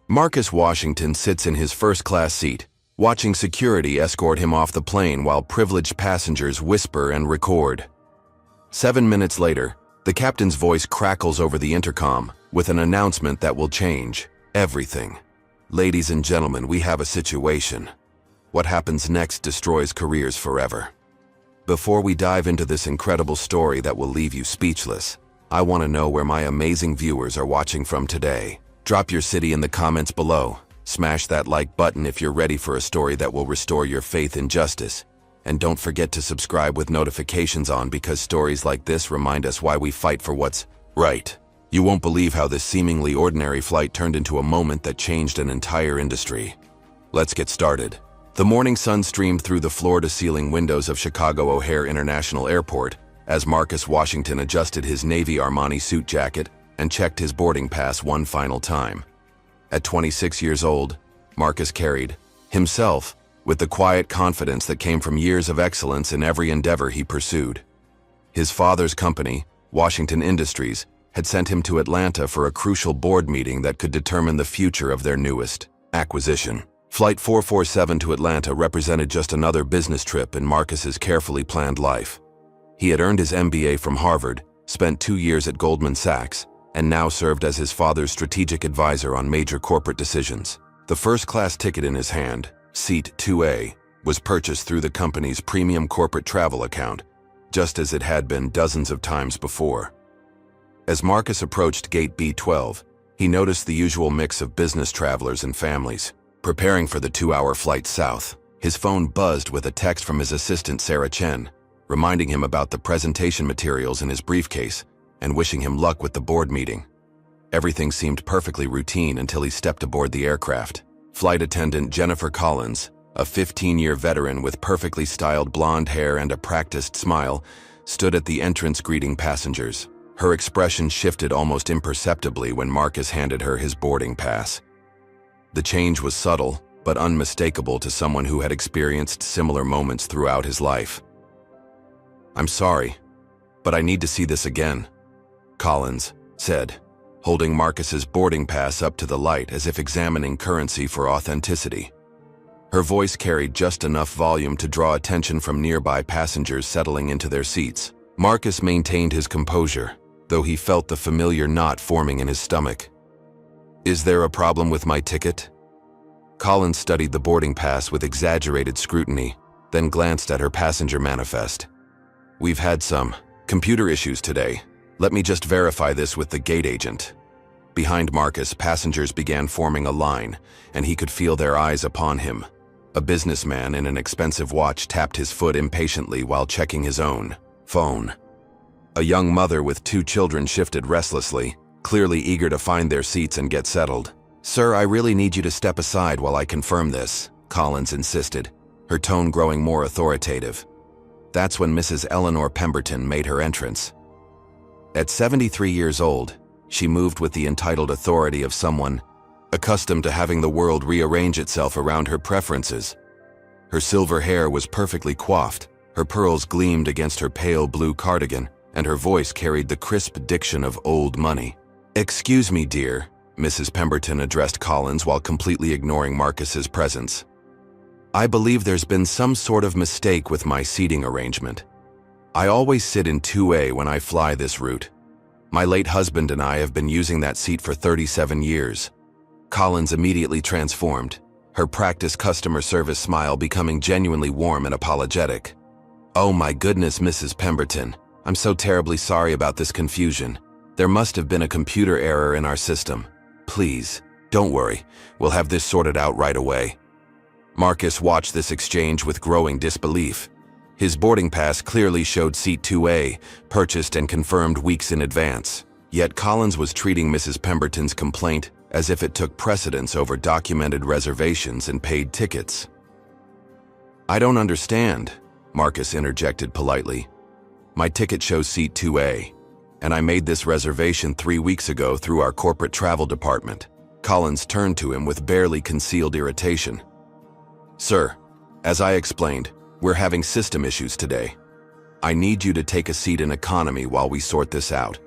Marcus Washington sits in his first-class seat, watching security escort him off the plane while privileged passengers whisper and record. 7 minutes later, the captain's voice crackles over the intercom with an announcement that will change everything. Ladies and gentlemen, we have a situation. What happens next destroys careers forever. Before we dive into this incredible story that will leave you speechless, I want to know where my amazing viewers are watching from today. Drop your city in the comments below. Smash that like button if you're ready for a story that will restore your faith in justice. And don't forget to subscribe with notifications on, because stories like this remind us why we fight for what's right. You won't believe how this seemingly ordinary flight turned into a moment that changed an entire industry. Let's get started. The morning sun streamed through the floor-to-ceiling windows of Chicago O'Hare International Airport as Marcus Washington adjusted his Navy Armani suit jacket and checked his boarding pass one final time. At 26 years old, Marcus carried himself with the quiet confidence that came from years of excellence in every endeavor he pursued. His father's company, Washington Industries, had sent him to Atlanta for a crucial board meeting that could determine the future of their newest acquisition. Flight 447 to Atlanta represented just another business trip in Marcus's carefully planned life. He had earned his MBA from Harvard, spent 2 years at Goldman Sachs, and now served as his father's strategic advisor on major corporate decisions. The first-class ticket in his hand, Seat 2A, was purchased through the company's premium corporate travel account, just as it had been dozens of times before. As Marcus approached Gate B12, he noticed the usual mix of business travelers and families. Preparing for the 2-hour flight south, his phone buzzed with a text from his assistant Sarah Chen, reminding him about the presentation materials in his briefcase and wishing him luck with the board meeting. Everything seemed perfectly routine until he stepped aboard the aircraft. Flight attendant Jennifer Collins, a 15-year veteran with perfectly styled blonde hair and a practiced smile, stood at the entrance greeting passengers. Her expression shifted almost imperceptibly when Marcus handed her his boarding pass. The change was subtle, but unmistakable to someone who had experienced similar moments throughout his life. "I'm sorry, but I need to see this again," Collins said, holding Marcus's boarding pass up to the light as if examining currency for authenticity. Her voice carried just enough volume to draw attention from nearby passengers settling into their seats. Marcus maintained his composure, though he felt the familiar knot forming in his stomach. "Is there a problem with my ticket?" Collins studied the boarding pass with exaggerated scrutiny, then glanced at her passenger manifest. "We've had some computer issues today. Let me just verify this with the gate agent." Behind Marcus, passengers began forming a line, and he could feel their eyes upon him. A businessman in an expensive watch tapped his foot impatiently while checking his own phone. A young mother with 2 children shifted restlessly, clearly eager to find their seats and get settled. "Sir, I really need you to step aside while I confirm this," Collins insisted, her tone growing more authoritative. That's when Mrs. Eleanor Pemberton made her entrance. At 73 years old, she moved with the entitled authority of someone accustomed to having the world rearrange itself around her preferences. Her silver hair was perfectly coiffed, her pearls gleamed against her pale blue cardigan, and her voice carried the crisp diction of old money. "Excuse me, dear," Mrs. Pemberton addressed Collins while completely ignoring Marcus's presence. "I believe there's been some sort of mistake with my seating arrangement. I always sit in 2A when I fly this route. My late husband and I have been using that seat for 37 years. Collins immediately transformed, her practiced customer service smile becoming genuinely warm and apologetic. "Oh my goodness, Mrs. Pemberton. I'm so terribly sorry about this confusion. There must have been a computer error in our system. Please, don't worry. We'll have this sorted out right away." Marcus watched this exchange with growing disbelief. His boarding pass clearly showed Seat 2A, purchased and confirmed weeks in advance. Yet Collins was treating Mrs. Pemberton's complaint as if it took precedence over documented reservations and paid tickets. "I don't understand," Marcus interjected politely. "My ticket shows Seat 2A, and I made this reservation 3 weeks ago through our corporate travel department." Collins turned to him with barely concealed irritation. "Sir, as I explained, we're having system issues today. I need you to take a seat in economy while we sort this out.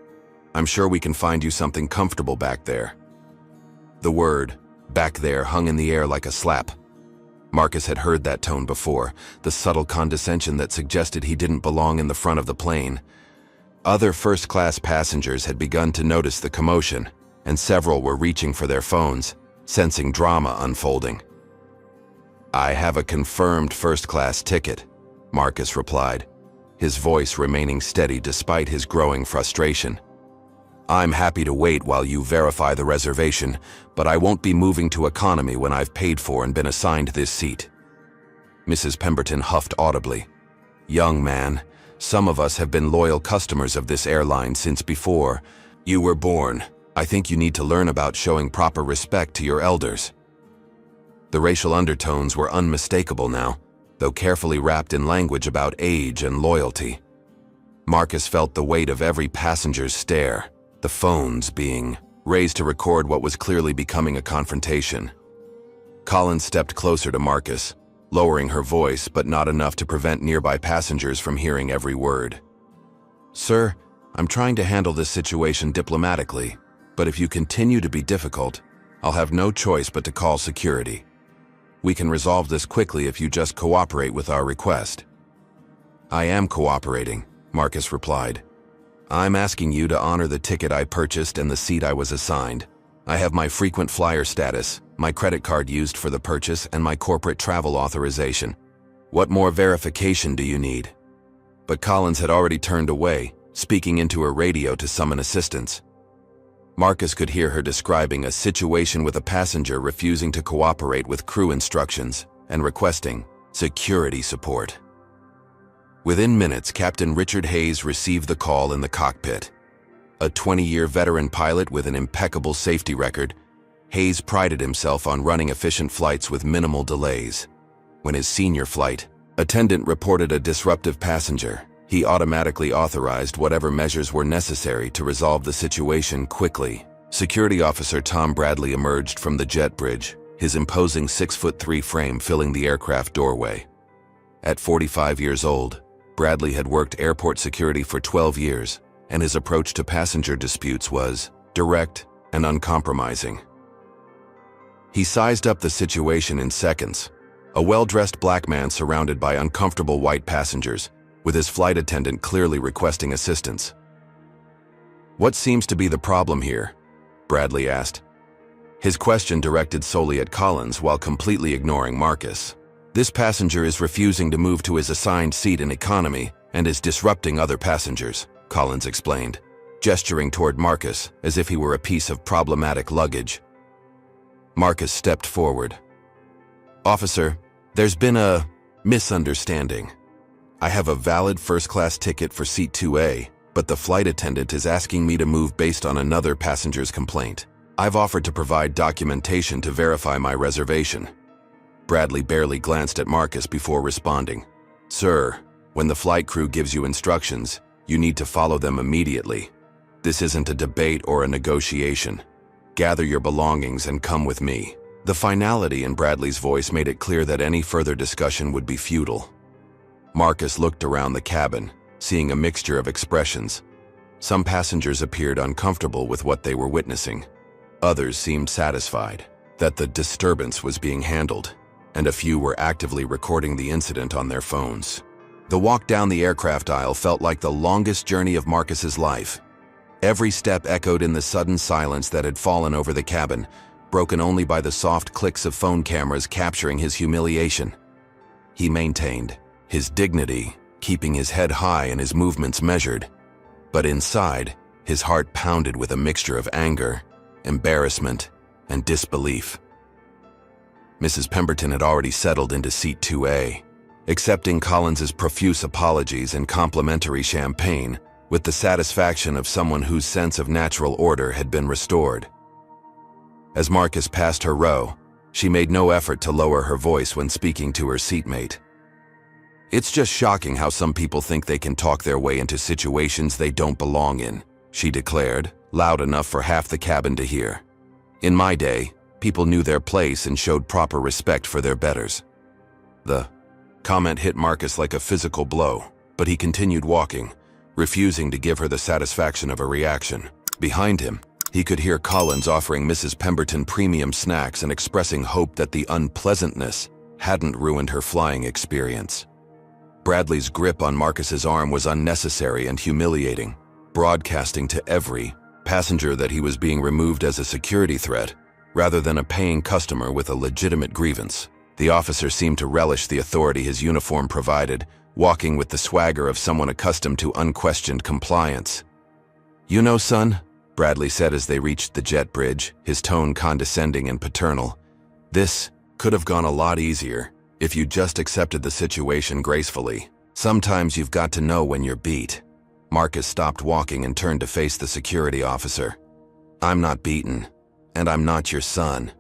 I'm sure we can find you something comfortable back there." The word back there hung in the air like a slap. Marcus had heard that tone before, the subtle condescension that suggested he didn't belong in the front of the plane. Other first-class passengers had begun to notice the commotion, and several were reaching for their phones, sensing drama unfolding. "I have a confirmed first-class ticket," Marcus replied, his voice remaining steady despite his growing frustration. "I'm happy to wait while you verify the reservation, but I won't be moving to economy when I've paid for and been assigned this seat." Mrs. Pemberton huffed audibly. "Young man, some of us have been loyal customers of this airline since before you were born. I think you need to learn about showing proper respect to your elders." The racial undertones were unmistakable now, though carefully wrapped in language about age and loyalty. Marcus felt the weight of every passenger's stare, the phones being raised to record what was clearly becoming a confrontation. Collins stepped closer to Marcus, lowering her voice but not enough to prevent nearby passengers from hearing every word. "Sir, I'm trying to handle this situation diplomatically, but if you continue to be difficult, I'll have no choice but to call security. We can resolve this quickly if you just cooperate with our request." "I am cooperating," Marcus replied. "I'm asking you to honor the ticket I purchased and the seat I was assigned. I have my frequent flyer status, my credit card used for the purchase, and my corporate travel authorization. What more verification do you need?" But Collins had already turned away, speaking into her radio to summon assistance. Marcus could hear her describing a situation with a passenger refusing to cooperate with crew instructions and requesting security support. Within minutes, Captain Richard Hayes received the call in the cockpit. A 20-year veteran pilot with an impeccable safety record, Hayes prided himself on running efficient flights with minimal delays. When his senior flight attendant reported a disruptive passenger, he automatically authorized whatever measures were necessary to resolve the situation quickly. Security Officer Tom Bradley emerged from the jet bridge, his imposing 6'3" frame filling the aircraft doorway. At 45 years old, Bradley had worked airport security for 12 years, and his approach to passenger disputes was direct and uncompromising. He sized up the situation in seconds. A well-dressed black man surrounded by uncomfortable white passengers, with his flight attendant clearly requesting assistance. "What seems to be the problem here?" Bradley asked. His question directed solely at Collins while completely ignoring Marcus. "This passenger is refusing to move to his assigned seat in economy and is disrupting other passengers," Collins explained, gesturing toward Marcus as if he were a piece of problematic luggage. Marcus stepped forward. "Officer, there's been a misunderstanding. I have a valid first-class ticket for seat 2A, but the flight attendant is asking me to move based on another passenger's complaint. I've offered to provide documentation to verify my reservation." Bradley barely glanced at Marcus before responding. "Sir, when the flight crew gives you instructions, you need to follow them immediately. This isn't a debate or a negotiation. Gather your belongings and come with me." The finality in Bradley's voice made it clear that any further discussion would be futile. Marcus looked around the cabin, seeing a mixture of expressions. Some passengers appeared uncomfortable with what they were witnessing. Others seemed satisfied that the disturbance was being handled, and a few were actively recording the incident on their phones. The walk down the aircraft aisle felt like the longest journey of Marcus's life. Every step echoed in the sudden silence that had fallen over the cabin, broken only by the soft clicks of phone cameras capturing his humiliation. He maintained his dignity, keeping his head high and his movements measured. But inside, his heart pounded with a mixture of anger, embarrassment, and disbelief. Mrs. Pemberton had already settled into seat 2A, accepting Collins's profuse apologies and complimentary champagne with the satisfaction of someone whose sense of natural order had been restored. As Marcus passed her row, she made no effort to lower her voice when speaking to her seatmate. "It's just shocking how some people think they can talk their way into situations they don't belong in," she declared, loud enough for half the cabin to hear. "In my day, people knew their place and showed proper respect for their betters." The comment hit Marcus like a physical blow, but he continued walking, refusing to give her the satisfaction of a reaction. Behind him, He could hear Collins offering Mrs. Pemberton premium snacks and expressing hope that the unpleasantness hadn't ruined her flying experience. Bradley's grip on Marcus's arm was unnecessary and humiliating, broadcasting to every passenger that he was being removed as a security threat rather than a paying customer with a legitimate grievance. The officer seemed to relish the authority his uniform provided, walking with the swagger of someone accustomed to unquestioned compliance. "You know, son," Bradley said as they reached the jet bridge, his tone condescending and paternal, "this could have gone a lot easier if you just accepted the situation gracefully. Sometimes you've got to know when you're beat." Marcus stopped walking and turned to face the security officer. "I'm not beaten, and I'm not your son.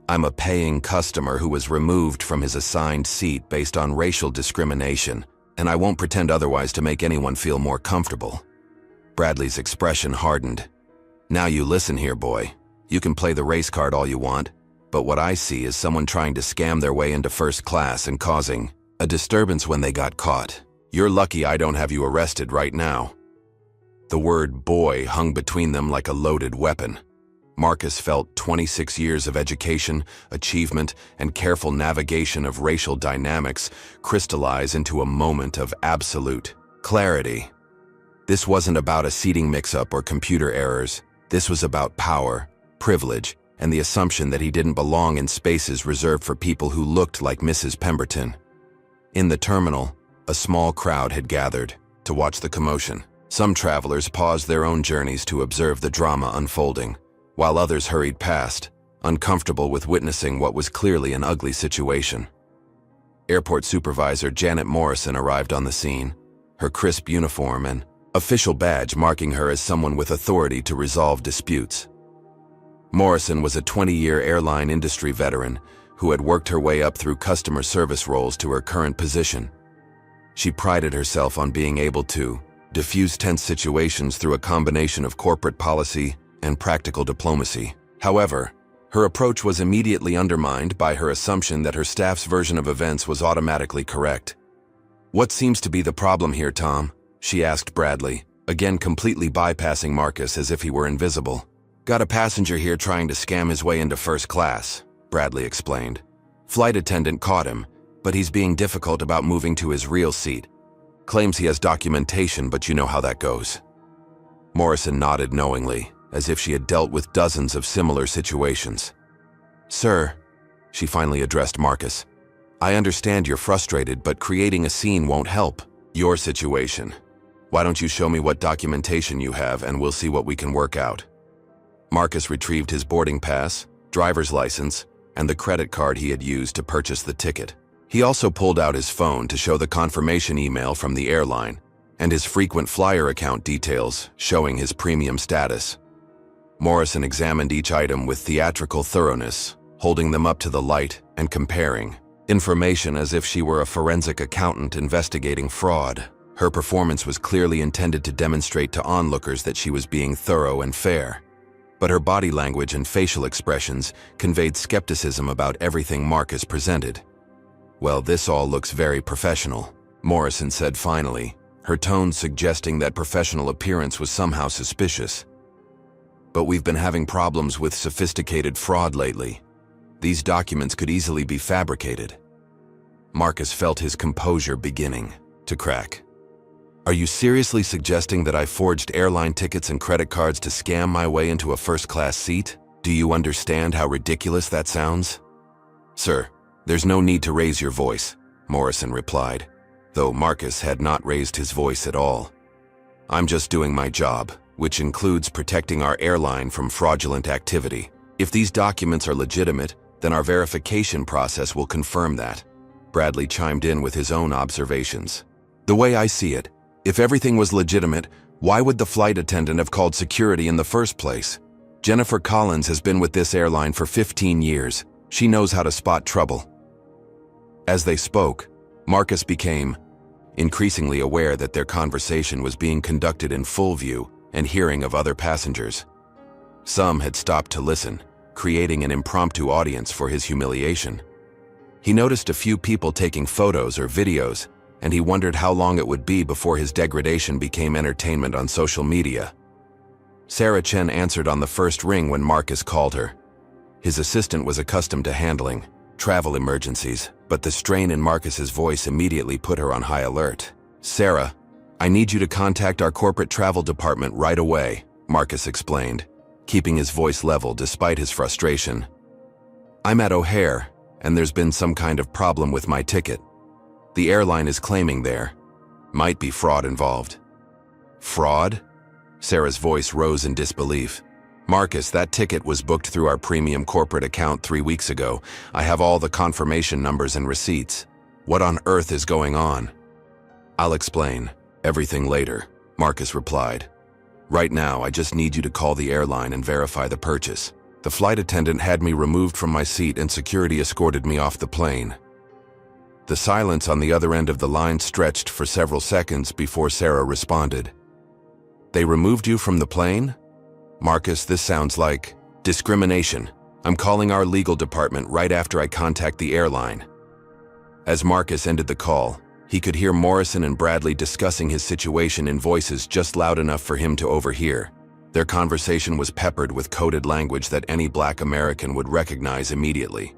I'm a paying customer who was removed from his assigned seat based on racial discrimination, and I won't pretend otherwise to make anyone feel more comfortable." Bradley's expression hardened. "Now you listen here, boy. You can play the race card all you want, but what I see is someone trying to scam their way into first class and causing a disturbance when they got caught. You're lucky I don't have you arrested right now." The word boy hung between them like a loaded weapon. Marcus felt 26 years of education, achievement, and careful navigation of racial dynamics crystallize into a moment of absolute clarity. This wasn't about a seating mix-up or computer errors. This was about power, privilege, and the assumption that he didn't belong in spaces reserved for people who looked like Mrs. Pemberton. In the terminal, a small crowd had gathered to watch the commotion. Some travelers paused their own journeys to observe the drama unfolding, while others hurried past, uncomfortable with witnessing what was clearly an ugly situation. Airport Supervisor Janet Morrison arrived on the scene, her crisp uniform and official badge marking her as someone with authority to resolve disputes. Morrison was a 20-year airline industry veteran who had worked her way up through customer service roles to her current position. She prided herself on being able to diffuse tense situations through a combination of corporate policy and practical diplomacy. However, her approach was immediately undermined by her assumption that her staff's version of events was automatically correct. "What seems to be the problem here, Tom?" she asked Bradley, again completely bypassing Marcus as if he were invisible. "Got a passenger here trying to scam his way into first class," Bradley explained. "Flight attendant caught him, but he's being difficult about moving to his real seat. Claims he has documentation, but you know how that goes." Morrison nodded knowingly, as if she had dealt with dozens of similar situations. "Sir," she finally addressed Marcus, "I understand you're frustrated, but creating a scene won't help your situation. Why don't you show me what documentation you have and we'll see what we can work out." Marcus retrieved his boarding pass, driver's license, and the credit card he had used to purchase the ticket. He also pulled out his phone to show the confirmation email from the airline and his frequent flyer account details showing his premium status. Morrison examined each item with theatrical thoroughness, holding them up to the light and comparing information as if she were a forensic accountant investigating fraud. Her performance was clearly intended to demonstrate to onlookers that she was being thorough and fair, but her body language and facial expressions conveyed skepticism about everything Marcus presented. "Well, this all looks very professional," Morrison said finally, her tone suggesting that professional appearance was somehow suspicious. "But we've been having problems with sophisticated fraud lately. These documents could easily be fabricated." Marcus felt his composure beginning to crack. "Are you seriously suggesting that I forged airline tickets and credit cards to scam my way into a first-class seat? Do you understand how ridiculous that sounds?" "Sir, there's no need to raise your voice," Morrison replied, though Marcus had not raised his voice at all. "I'm just doing my job, which includes protecting our airline from fraudulent activity. If these documents are legitimate, then our verification process will confirm that." Bradley chimed in with his own observations. "The way I see it, if everything was legitimate, why would the flight attendant have called security in the first place? Jennifer Collins has been with this airline for 15 years. She knows how to spot trouble." As they spoke, Marcus became increasingly aware that their conversation was being conducted in full view and hearing of other passengers. Some had stopped to listen, creating an impromptu audience for his humiliation. He noticed a few people taking photos or videos, and he wondered how long it would be before his degradation became entertainment on social media. Sarah Chen answered on the first ring when Marcus called her. His assistant was accustomed to handling travel emergencies, but the strain in Marcus's voice immediately put her on high alert. "Sarah, I need you to contact our corporate travel department right away," Marcus explained, keeping his voice level despite his frustration. "I'm at O'Hare, and there's been some kind of problem with my ticket. The airline is claiming there might be fraud involved." "Fraud?" Sarah's voice rose in disbelief. "Marcus, that ticket was booked through our premium corporate account 3 weeks ago. I have all the confirmation numbers and receipts. What on earth is going on?" "I'll explain everything later," Marcus replied. "Right now, I just need you to call the airline and verify the purchase. The flight attendant had me removed from my seat and security escorted me off the plane." The silence on the other end of the line stretched for several seconds before Sarah responded. "They removed you from the plane? Marcus, this sounds like discrimination. I'm calling our legal department right after I contact the airline." As Marcus ended the call, he could hear Morrison and Bradley discussing his situation in voices just loud enough for him to overhear. Their conversation was peppered with coded language that any Black American would recognize immediately.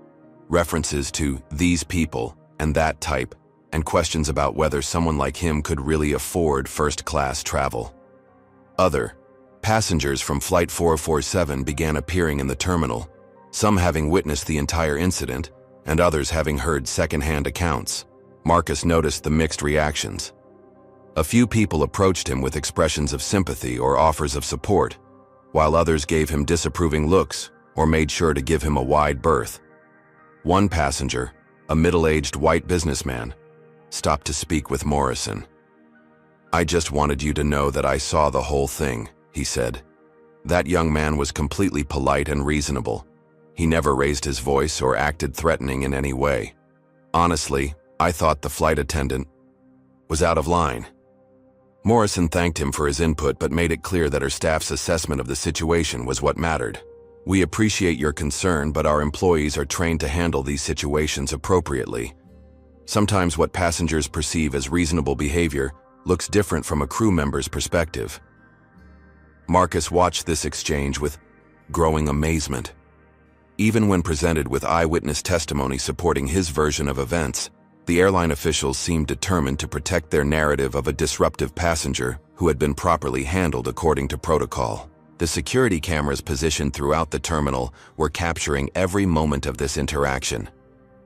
References to "these people" and "that type," and questions about whether someone like him could really afford first-class travel. Other passengers from Flight 447 began appearing in the terminal, some having witnessed the entire incident, and others having heard second-hand accounts. Marcus noticed the mixed reactions. A few people approached him with expressions of sympathy or offers of support, while others gave him disapproving looks or made sure to give him a wide berth. One passenger, a middle-aged white businessman, stopped to speak with Morrison. "I just wanted you to know that I saw the whole thing," he said. That young man was completely polite and reasonable. He never raised his voice or acted threatening in any way. "Honestly, I thought the flight attendant was out of line." Morrison thanked him for his input but made it clear that her staff's assessment of the situation was what mattered. "We appreciate your concern, but our employees are trained to handle these situations appropriately. Sometimes what passengers perceive as reasonable behavior looks different from a crew member's perspective." Marcus watched this exchange with growing amazement. Even when presented with eyewitness testimony supporting his version of events, the airline officials seemed determined to protect their narrative of a disruptive passenger who had been properly handled according to protocol. The security cameras positioned throughout the terminal were capturing every moment of this interaction,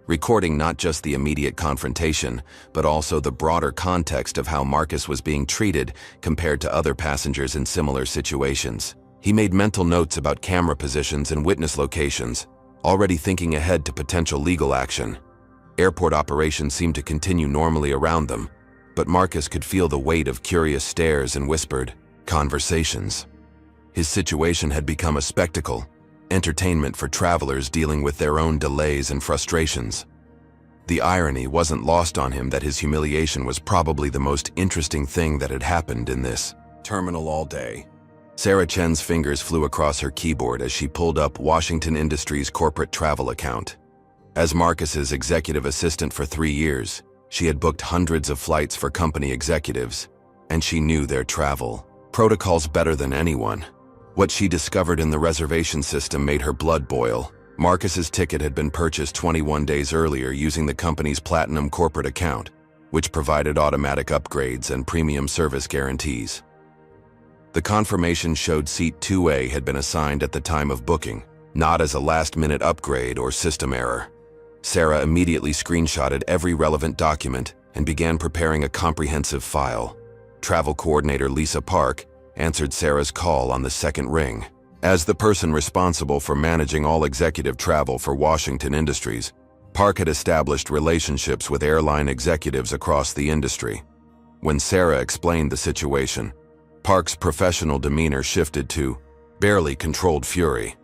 recording not just the immediate confrontation, but also the broader context of how Marcus was being treated compared to other passengers in similar situations. He made mental notes about camera positions and witness locations, already thinking ahead to potential legal action. Airport operations seemed to continue normally around them, but Marcus could feel the weight of curious stares and whispered conversations. His situation had become a spectacle, entertainment for travelers dealing with their own delays and frustrations. The irony wasn't lost on him that his humiliation was probably the most interesting thing that had happened in this terminal all day. Sarah Chen's fingers flew across her keyboard as she pulled up Washington Industries' corporate travel account. As Marcus's executive assistant for 3 years, she had booked hundreds of flights for company executives, and she knew their travel protocols better than anyone. What she discovered in the reservation system made her blood boil. Marcus's ticket had been purchased 21 days earlier using the company's platinum corporate account, which provided automatic upgrades and premium service guarantees. The confirmation showed seat 2A had been assigned at the time of booking, not as a last-minute upgrade or system error. Sarah immediately screenshotted every relevant document and began preparing a comprehensive file. Travel coordinator Lisa Park answered Sarah's call on the second ring. As the person responsible for managing all executive travel for Washington Industries, Park had established relationships with airline executives across the industry. When Sarah explained the situation, Park's professional demeanor shifted to barely controlled fury.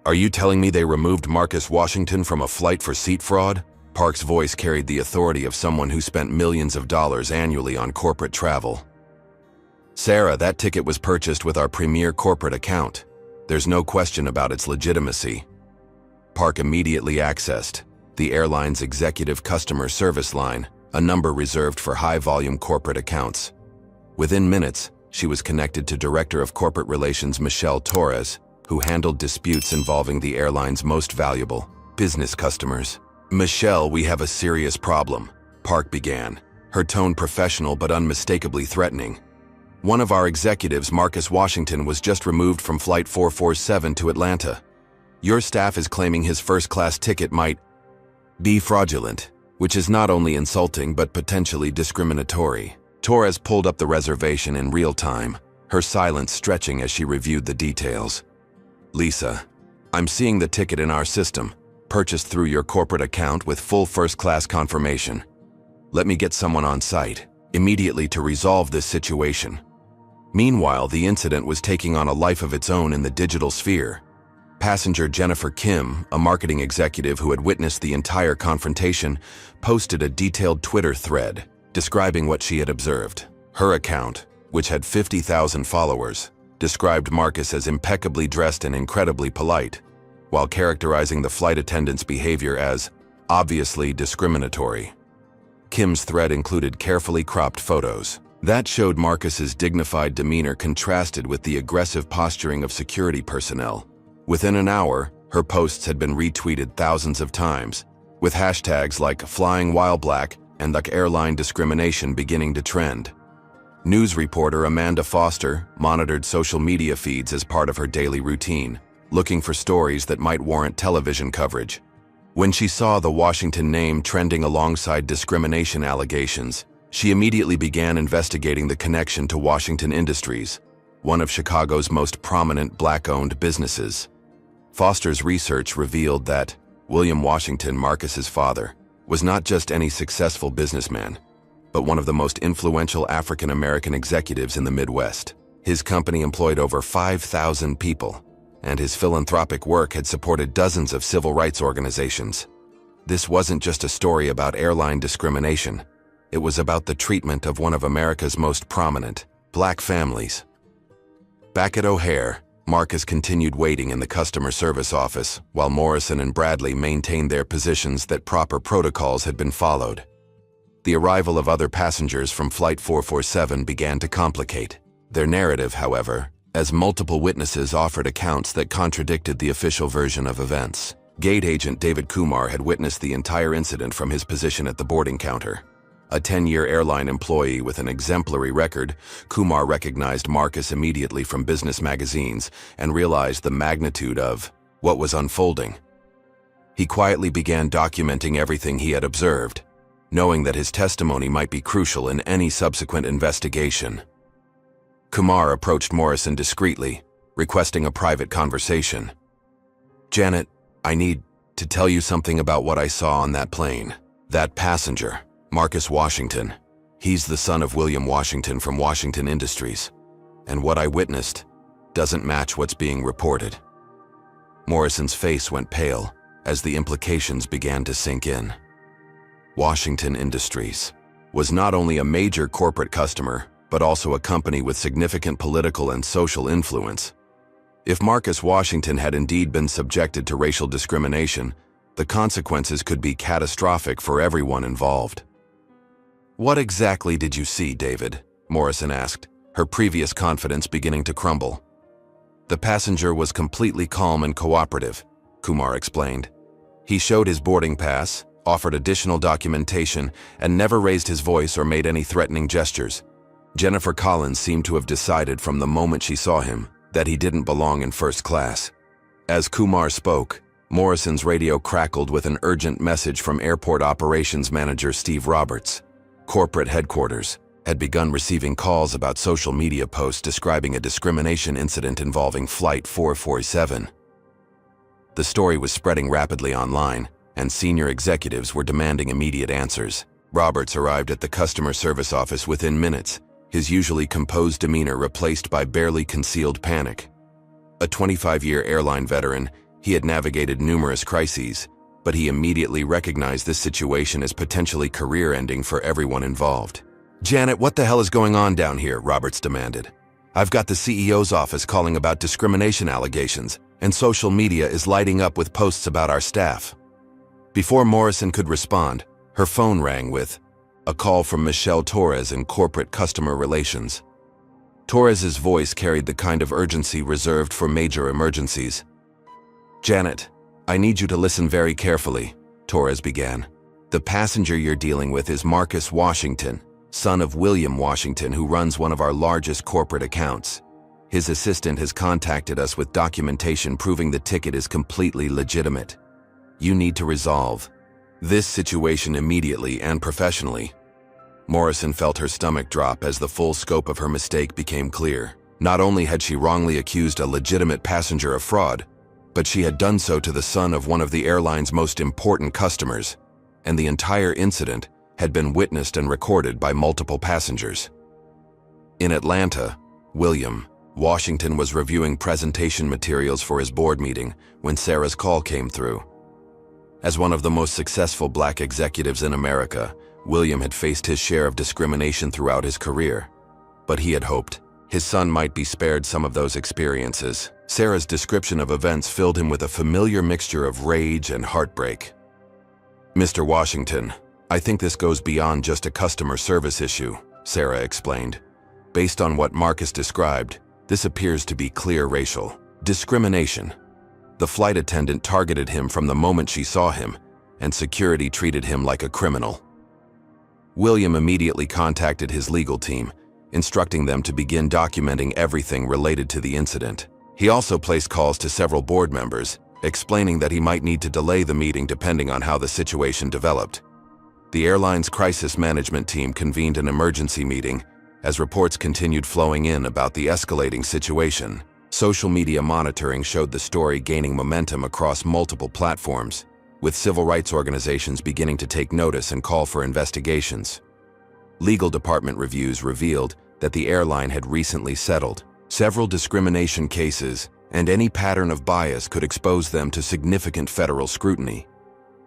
"Are you telling me they removed Marcus Washington from a flight for seat fraud?" Park's voice carried the authority of someone who spent millions of dollars annually on corporate travel. "Sarah, that ticket was purchased with our premier corporate account. There's no question about its legitimacy." Park immediately accessed the airline's executive customer service line, a number reserved for high-volume corporate accounts. Within minutes, She was connected to Director of Corporate Relations Michelle Torres, who handled disputes involving the airline's most valuable business customers. "Michelle, we have a serious problem," Park began, her tone professional but unmistakably threatening. "One of our executives, Marcus Washington, was just removed from Flight 447 to Atlanta. Your staff is claiming his first-class ticket might be fraudulent, which is not only insulting but potentially discriminatory." Torres pulled up the reservation in real time, her silence stretching as she reviewed the details. "Lisa, I'm seeing the ticket in our system, purchased through your corporate account with full first-class confirmation. Let me get someone on site immediately to resolve this situation." Meanwhile, the incident was taking on a life of its own in the digital sphere. Passenger Jennifer Kim, a marketing executive who had witnessed the entire confrontation, posted a detailed Twitter thread describing what she had observed. Her account, which had 50,000 followers, described Marcus as impeccably dressed and incredibly polite, while characterizing the flight attendant's behavior as obviously discriminatory. Kim's thread included carefully cropped photos that showed Marcus's dignified demeanor contrasted with the aggressive posturing of security personnel. Within an hour, her posts had been retweeted thousands of times, with hashtags like "Flying While Black" and like "Airline Discrimination" beginning to trend. News reporter Amanda Foster monitored social media feeds as part of her daily routine, looking for stories that might warrant television coverage. When she saw the Washington name trending alongside discrimination allegations, she immediately began investigating the connection to Washington Industries, one of Chicago's most prominent Black-owned businesses. Foster's research revealed that William Washington, Marcus's father, was not just any successful businessman, but one of the most influential African-American executives in the Midwest. His company employed over 5,000 people, and his philanthropic work had supported dozens of civil rights organizations. This wasn't just a story about airline discrimination. It was about the treatment of one of America's most prominent Black families. Back at O'Hare, Marcus continued waiting in the customer service office while Morrison and Bradley maintained their positions that proper protocols had been followed. The arrival of other passengers from Flight 447 began to complicate their narrative, however, as multiple witnesses offered accounts that contradicted the official version of events. Gate agent David Kumar had witnessed the entire incident from his position at the boarding counter. A 10-year airline employee with an exemplary record, Kumar recognized Marcus immediately from business magazines and realized the magnitude of what was unfolding. He quietly began documenting everything he had observed, knowing that his testimony might be crucial in any subsequent investigation. Kumar approached Morrison discreetly, requesting a private conversation. "Janet, I need to tell you something about what I saw on that plane. That passenger, Marcus Washington, he's the son of William Washington from Washington Industries, and what I witnessed doesn't match what's being reported." Morrison's face went pale as the implications began to sink in. Washington Industries was not only a major corporate customer, but also a company with significant political and social influence. If Marcus Washington had indeed been subjected to racial discrimination, the consequences could be catastrophic for everyone involved. "What exactly did you see, David?" Morrison asked, her previous confidence beginning to crumble. "The passenger was completely calm and cooperative," Kumar explained. "He showed his boarding pass, offered additional documentation, and never raised his voice or made any threatening gestures. Jennifer Collins seemed to have decided from the moment she saw him that he didn't belong in first class." As Kumar spoke, Morrison's radio crackled with an urgent message from Airport Operations Manager Steve Roberts. Corporate headquarters had begun receiving calls about social media posts describing a discrimination incident involving Flight 447. The story was spreading rapidly online, and senior executives were demanding immediate answers. Roberts arrived at the customer service office within minutes, his usually composed demeanor replaced by barely concealed panic. A 25-year airline veteran, he had navigated numerous crises, but he immediately recognized this situation as potentially career-ending for everyone involved. "Janet, what the hell is going on down here?" Roberts demanded. "I've got the CEO's office calling about discrimination allegations, and social media is lighting up with posts about our staff." Before Morrison could respond, her phone rang with a call from Michelle Torres in corporate customer relations. Torres's voice carried the kind of urgency reserved for major emergencies. "Janet, I need you to listen very carefully," Torres began. "The passenger you're dealing with is Marcus Washington, son of William Washington, who runs one of our largest corporate accounts. His assistant has contacted us with documentation proving the ticket is completely legitimate. You need to resolve this situation immediately and professionally." Morrison felt her stomach drop as the full scope of her mistake became clear. Not only had she wrongly accused a legitimate passenger of fraud, but she had done so to the son of one of the airline's most important customers, and the entire incident had been witnessed and recorded by multiple passengers. In Atlanta, William Washington was reviewing presentation materials for his board meeting when Sarah's call came through. As one of the most successful black executives in America, William had faced his share of discrimination throughout his career, but he had hoped his son might be spared some of those experiences. Sarah's description of events filled him with a familiar mixture of rage and heartbreak. "Mr. Washington, I think this goes beyond just a customer service issue," Sarah explained. "Based on what Marcus described, this appears to be clear racial discrimination. The flight attendant targeted him from the moment she saw him, and security treated him like a criminal." William immediately contacted his legal team, instructing them to begin documenting everything related to the incident. He also placed calls to several board members, explaining that he might need to delay the meeting depending on how the situation developed. The airline's crisis management team convened an emergency meeting as reports continued flowing in about the escalating situation. Social media monitoring showed the story gaining momentum across multiple platforms, with civil rights organizations beginning to take notice and call for investigations. Legal department reviews revealed that the airline had recently settled several discrimination cases, and any pattern of bias could expose them to significant federal scrutiny.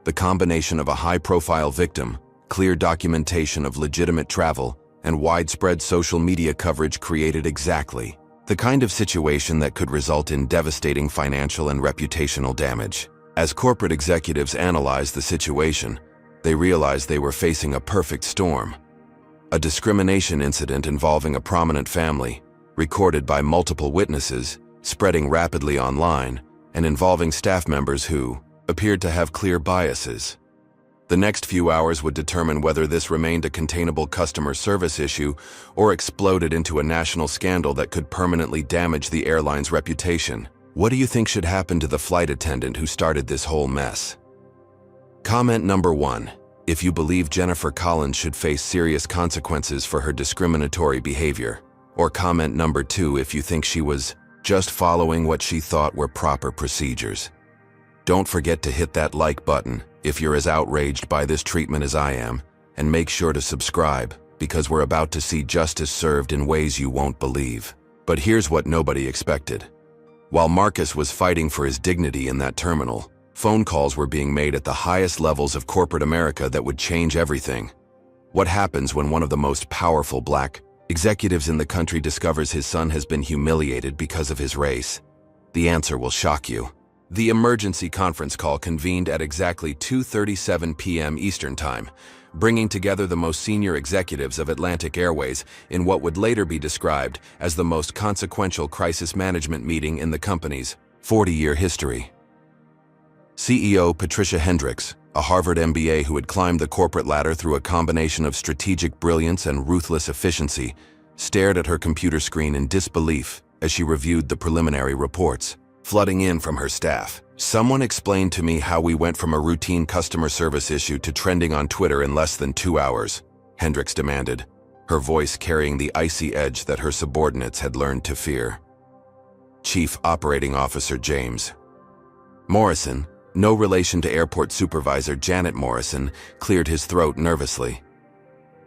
The combination of a high-profile victim, clear documentation of legitimate travel, and widespread social media coverage created exactly the kind of situation that could result in devastating financial and reputational damage. As corporate executives analyzed the situation, they realized they were facing a perfect storm. A discrimination incident involving a prominent family, recorded by multiple witnesses, spreading rapidly online, and involving staff members who appeared to have clear biases. The next few hours would determine whether this remained a containable customer service issue or exploded into a national scandal that could permanently damage the airline's reputation. What do you think should happen to the flight attendant who started this whole mess? Comment number 1. If you believe Jennifer Collins should face serious consequences for her discriminatory behavior. Or comment number 2 if you think she was just following what she thought were proper procedures. Don't forget to hit that like button if you're as outraged by this treatment as I am, and make sure to subscribe, because we're about to see justice served in ways you won't believe. But here's what nobody expected. While Marcus was fighting for his dignity in that terminal, phone calls were being made at the highest levels of corporate America that would change everything. What happens when one of the most powerful black executives in the country discovers his son has been humiliated because of his race? The answer will shock you. The emergency conference call convened at exactly 2:37 p.m. Eastern Time, bringing together the most senior executives of Atlantic Airways in what would later be described as the most consequential crisis management meeting in the company's 40-year history. CEO Patricia Hendricks, a Harvard MBA who had climbed the corporate ladder through a combination of strategic brilliance and ruthless efficiency, stared at her computer screen in disbelief as she reviewed the preliminary reports flooding in from her staff. "Someone explained to me how we went from a routine customer service issue to trending on Twitter in less than 2 hours, Hendricks demanded, her voice carrying the icy edge that her subordinates had learned to fear. Chief Operating Officer James Morrison, no relation to Airport Supervisor Janet Morrison, cleared his throat nervously.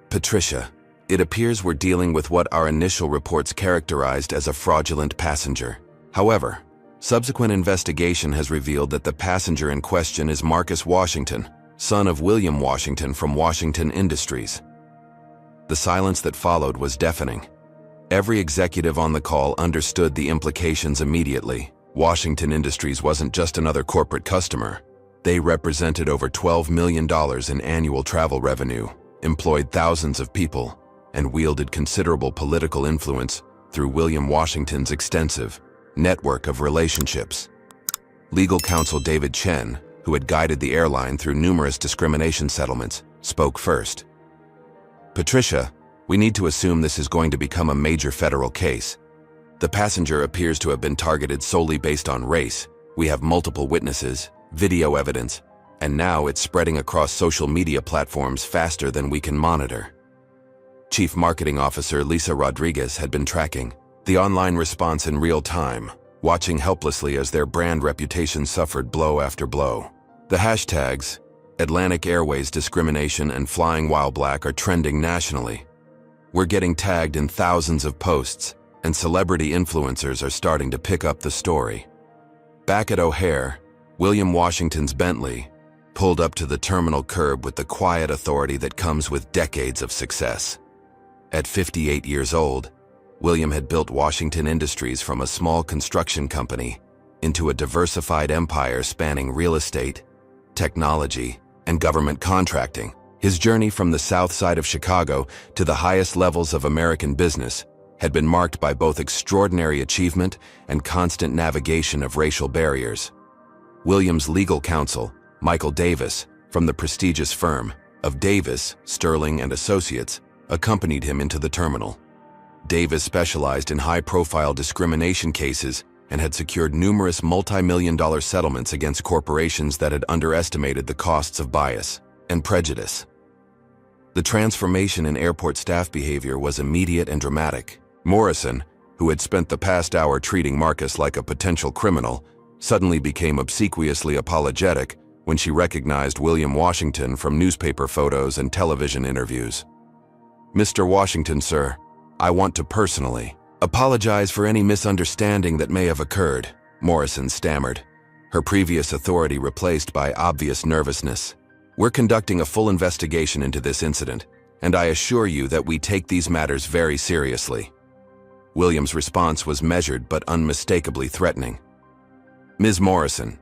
"Patricia, it appears we're dealing with what our initial reports characterized as a fraudulent passenger. However, subsequent investigation has revealed that the passenger in question is Marcus Washington, son of William Washington from Washington Industries." The silence that followed was deafening. Every executive on the call understood the implications immediately. Washington Industries wasn't just another corporate customer. They represented over $12 million in annual travel revenue, employed thousands of people, and wielded considerable political influence through William Washington's extensive network of relationships. Legal counsel David Chen, who had guided the airline through numerous discrimination settlements, spoke first. "Patricia, we need to assume this is going to become a major federal case. The passenger appears to have been targeted solely based on race. We have multiple witnesses, video evidence, and now it's spreading across social media platforms faster than we can monitor." Chief Marketing Officer Lisa Rodriguez had been tracking the online response in real time, watching helplessly as their brand reputation suffered blow after blow. The hashtags Atlantic Airways discrimination and flying while black are trending nationally. We're getting tagged in thousands of posts, and celebrity influencers are starting to pick up the story. Back at O'Hare, William Washington's Bentley pulled up to the terminal curb with the quiet authority that comes with decades of success. At 58 years old, William had built Washington Industries from a small construction company into a diversified empire spanning real estate, technology, and government contracting. His journey from the south side of Chicago to the highest levels of American business had been marked by both extraordinary achievement and constant navigation of racial barriers. William's legal counsel, Michael Davis, from the prestigious firm of Davis, Sterling and Associates, accompanied him into the terminal. Davis specialized in high-profile discrimination cases and had secured numerous multi-million-dollar settlements against corporations that had underestimated the costs of bias and prejudice. The transformation in airport staff behavior was immediate and dramatic. Morrison, who had spent the past hour treating Marcus like a potential criminal, suddenly became obsequiously apologetic when she recognized William Washington from newspaper photos and television interviews. "Mr. Washington, sir, I want to personally apologize for any misunderstanding that may have occurred," Morrison stammered, her previous authority replaced by obvious nervousness. "We're conducting a full investigation into this incident, and I assure you that we take these matters very seriously." William's response was measured but unmistakably threatening. "Ms. Morrison,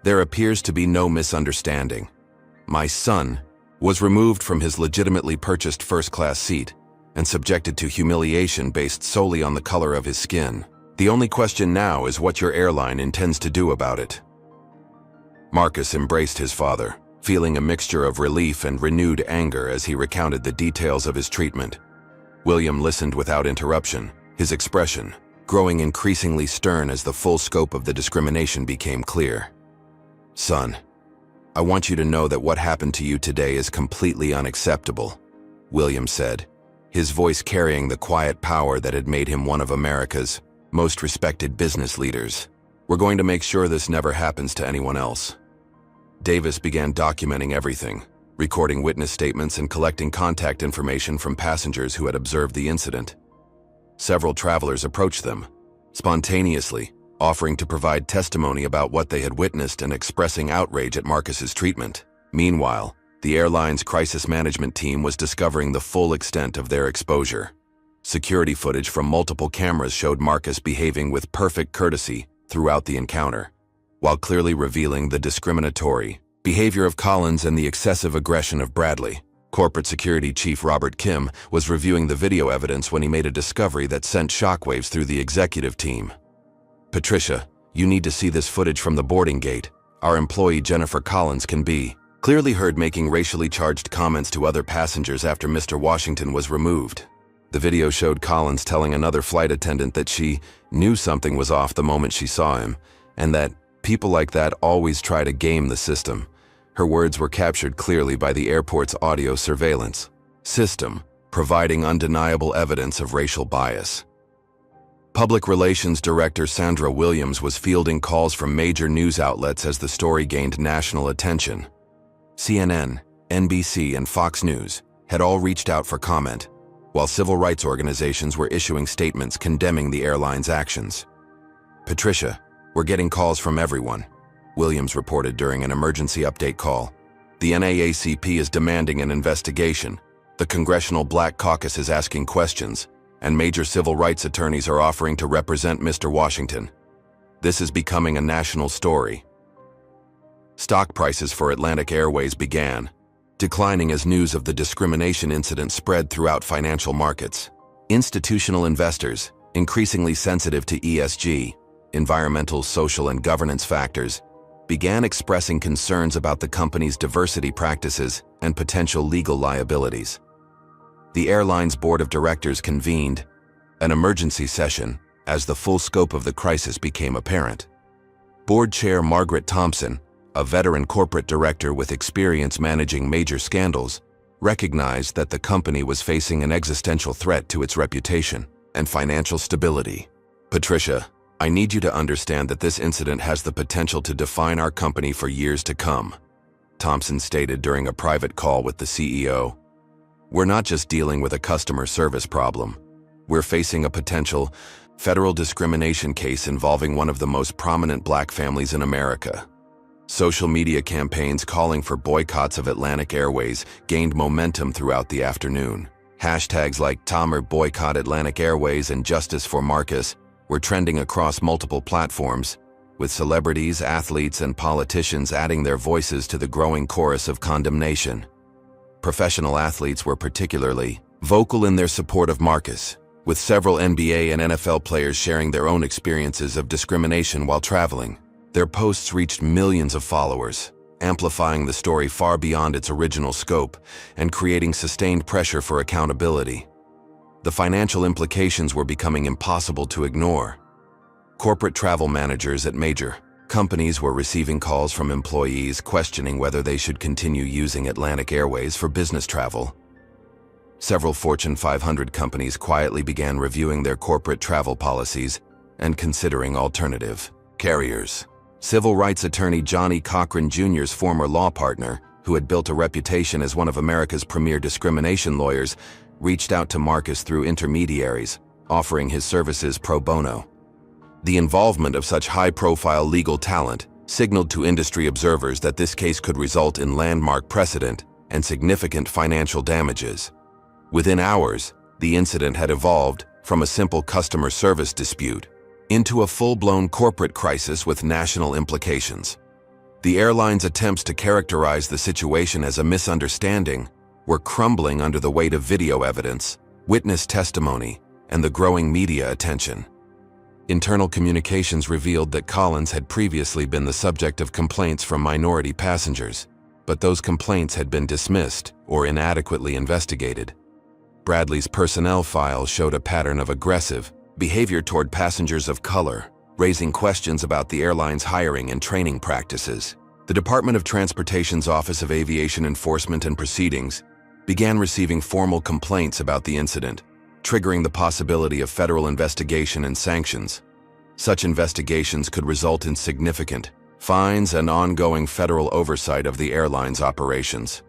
there appears to be no misunderstanding. My son was removed from his legitimately purchased first-class seat and subjected to humiliation based solely on the color of his skin. The only question now is what your airline intends to do about it." Marcus embraced his father, feeling a mixture of relief and renewed anger as he recounted the details of his treatment. William listened without interruption, his expression growing increasingly stern as the full scope of the discrimination became clear. "Son, I want you to know that what happened to you today is completely unacceptable," William said, his voice carrying the quiet power that had made him one of America's most respected business leaders. "We're going to make sure this never happens to anyone else." Davis began documenting everything, recording witness statements and collecting contact information from passengers who had observed the incident. Several travelers approached them, spontaneously, offering to provide testimony about what they had witnessed and expressing outrage at Marcus's treatment. Meanwhile, the airline's crisis management team was discovering the full extent of their exposure. Security footage from multiple cameras showed Marcus behaving with perfect courtesy throughout the encounter, while clearly revealing the discriminatory behavior of Collins and the excessive aggression of Bradley. Corporate Security Chief Robert Kim was reviewing the video evidence when he made a discovery that sent shockwaves through the executive team. "Patricia, you need to see this footage from the boarding gate. Our employee Jennifer Collins can be clearly heard making racially charged comments to other passengers after Mr. Washington was removed." The video showed Collins telling another flight attendant that she knew something was off the moment she saw him, and that people like that always try to game the system. Her words were captured clearly by the airport's audio surveillance system, providing undeniable evidence of racial bias. Public Relations Director Sandra Williams was fielding calls from major news outlets as the story gained national attention. CNN, NBC, and Fox News had all reached out for comment, while civil rights organizations were issuing statements condemning the airline's actions. "Patricia, we're getting calls from everyone," Williams reported during an emergency update call. "The NAACP is demanding an investigation, the Congressional Black Caucus is asking questions, and major civil rights attorneys are offering to represent Mr. Washington. This is becoming a national story." Stock prices for Atlantic Airways began declining as news of the discrimination incident spread throughout financial markets. Institutional investors, increasingly sensitive to ESG, environmental, social, and governance factors, began expressing concerns about the company's diversity practices and potential legal liabilities. The airline's board of directors convened an emergency session as the full scope of the crisis became apparent. Board Chair Margaret Thompson, a veteran corporate director with experience managing major scandals, recognized that the company was facing an existential threat to its reputation and financial stability. "Patricia, I need you to understand that this incident has the potential to define our company for years to come," Thompson stated during a private call with the CEO. "We're not just dealing with a customer service problem. We're facing a potential federal discrimination case involving one of the most prominent Black families in America." Social media campaigns calling for boycotts of Atlantic Airways gained momentum throughout the afternoon. Hashtags like Tamer Boycott Atlantic Airways and Justice for Marcus were trending across multiple platforms, with celebrities, athletes, and politicians adding their voices to the growing chorus of condemnation. Professional athletes were particularly vocal in their support of Marcus, with several NBA and NFL players sharing their own experiences of discrimination while traveling. Their posts reached millions of followers, amplifying the story far beyond its original scope and creating sustained pressure for accountability. The financial implications were becoming impossible to ignore. Corporate travel managers at major companies were receiving calls from employees questioning whether they should continue using Atlantic Airways for business travel. Several Fortune 500 companies quietly began reviewing their corporate travel policies and considering alternative carriers. Civil rights attorney Johnny Cochran Jr.'s former law partner, who had built a reputation as one of America's premier discrimination lawyers, reached out to Marcus through intermediaries, offering his services pro bono. The involvement of such high-profile legal talent signaled to industry observers that this case could result in landmark precedent and significant financial damages. Within hours, the incident had evolved from a simple customer service dispute into a full-blown corporate crisis with national implications. The airline's attempts to characterize the situation as a misunderstanding were crumbling under the weight of video evidence, witness testimony, and the growing media attention. Internal communications revealed that Collins had previously been the subject of complaints from minority passengers, but those complaints had been dismissed or inadequately investigated. Bradley's personnel file showed a pattern of aggressive behavior toward passengers of color, raising questions about the airline's hiring and training practices. The Department of Transportation's Office of Aviation Enforcement and Proceedings began receiving formal complaints about the incident, triggering the possibility of federal investigation and sanctions. Such investigations could result in significant fines and ongoing federal oversight of the airline's operations.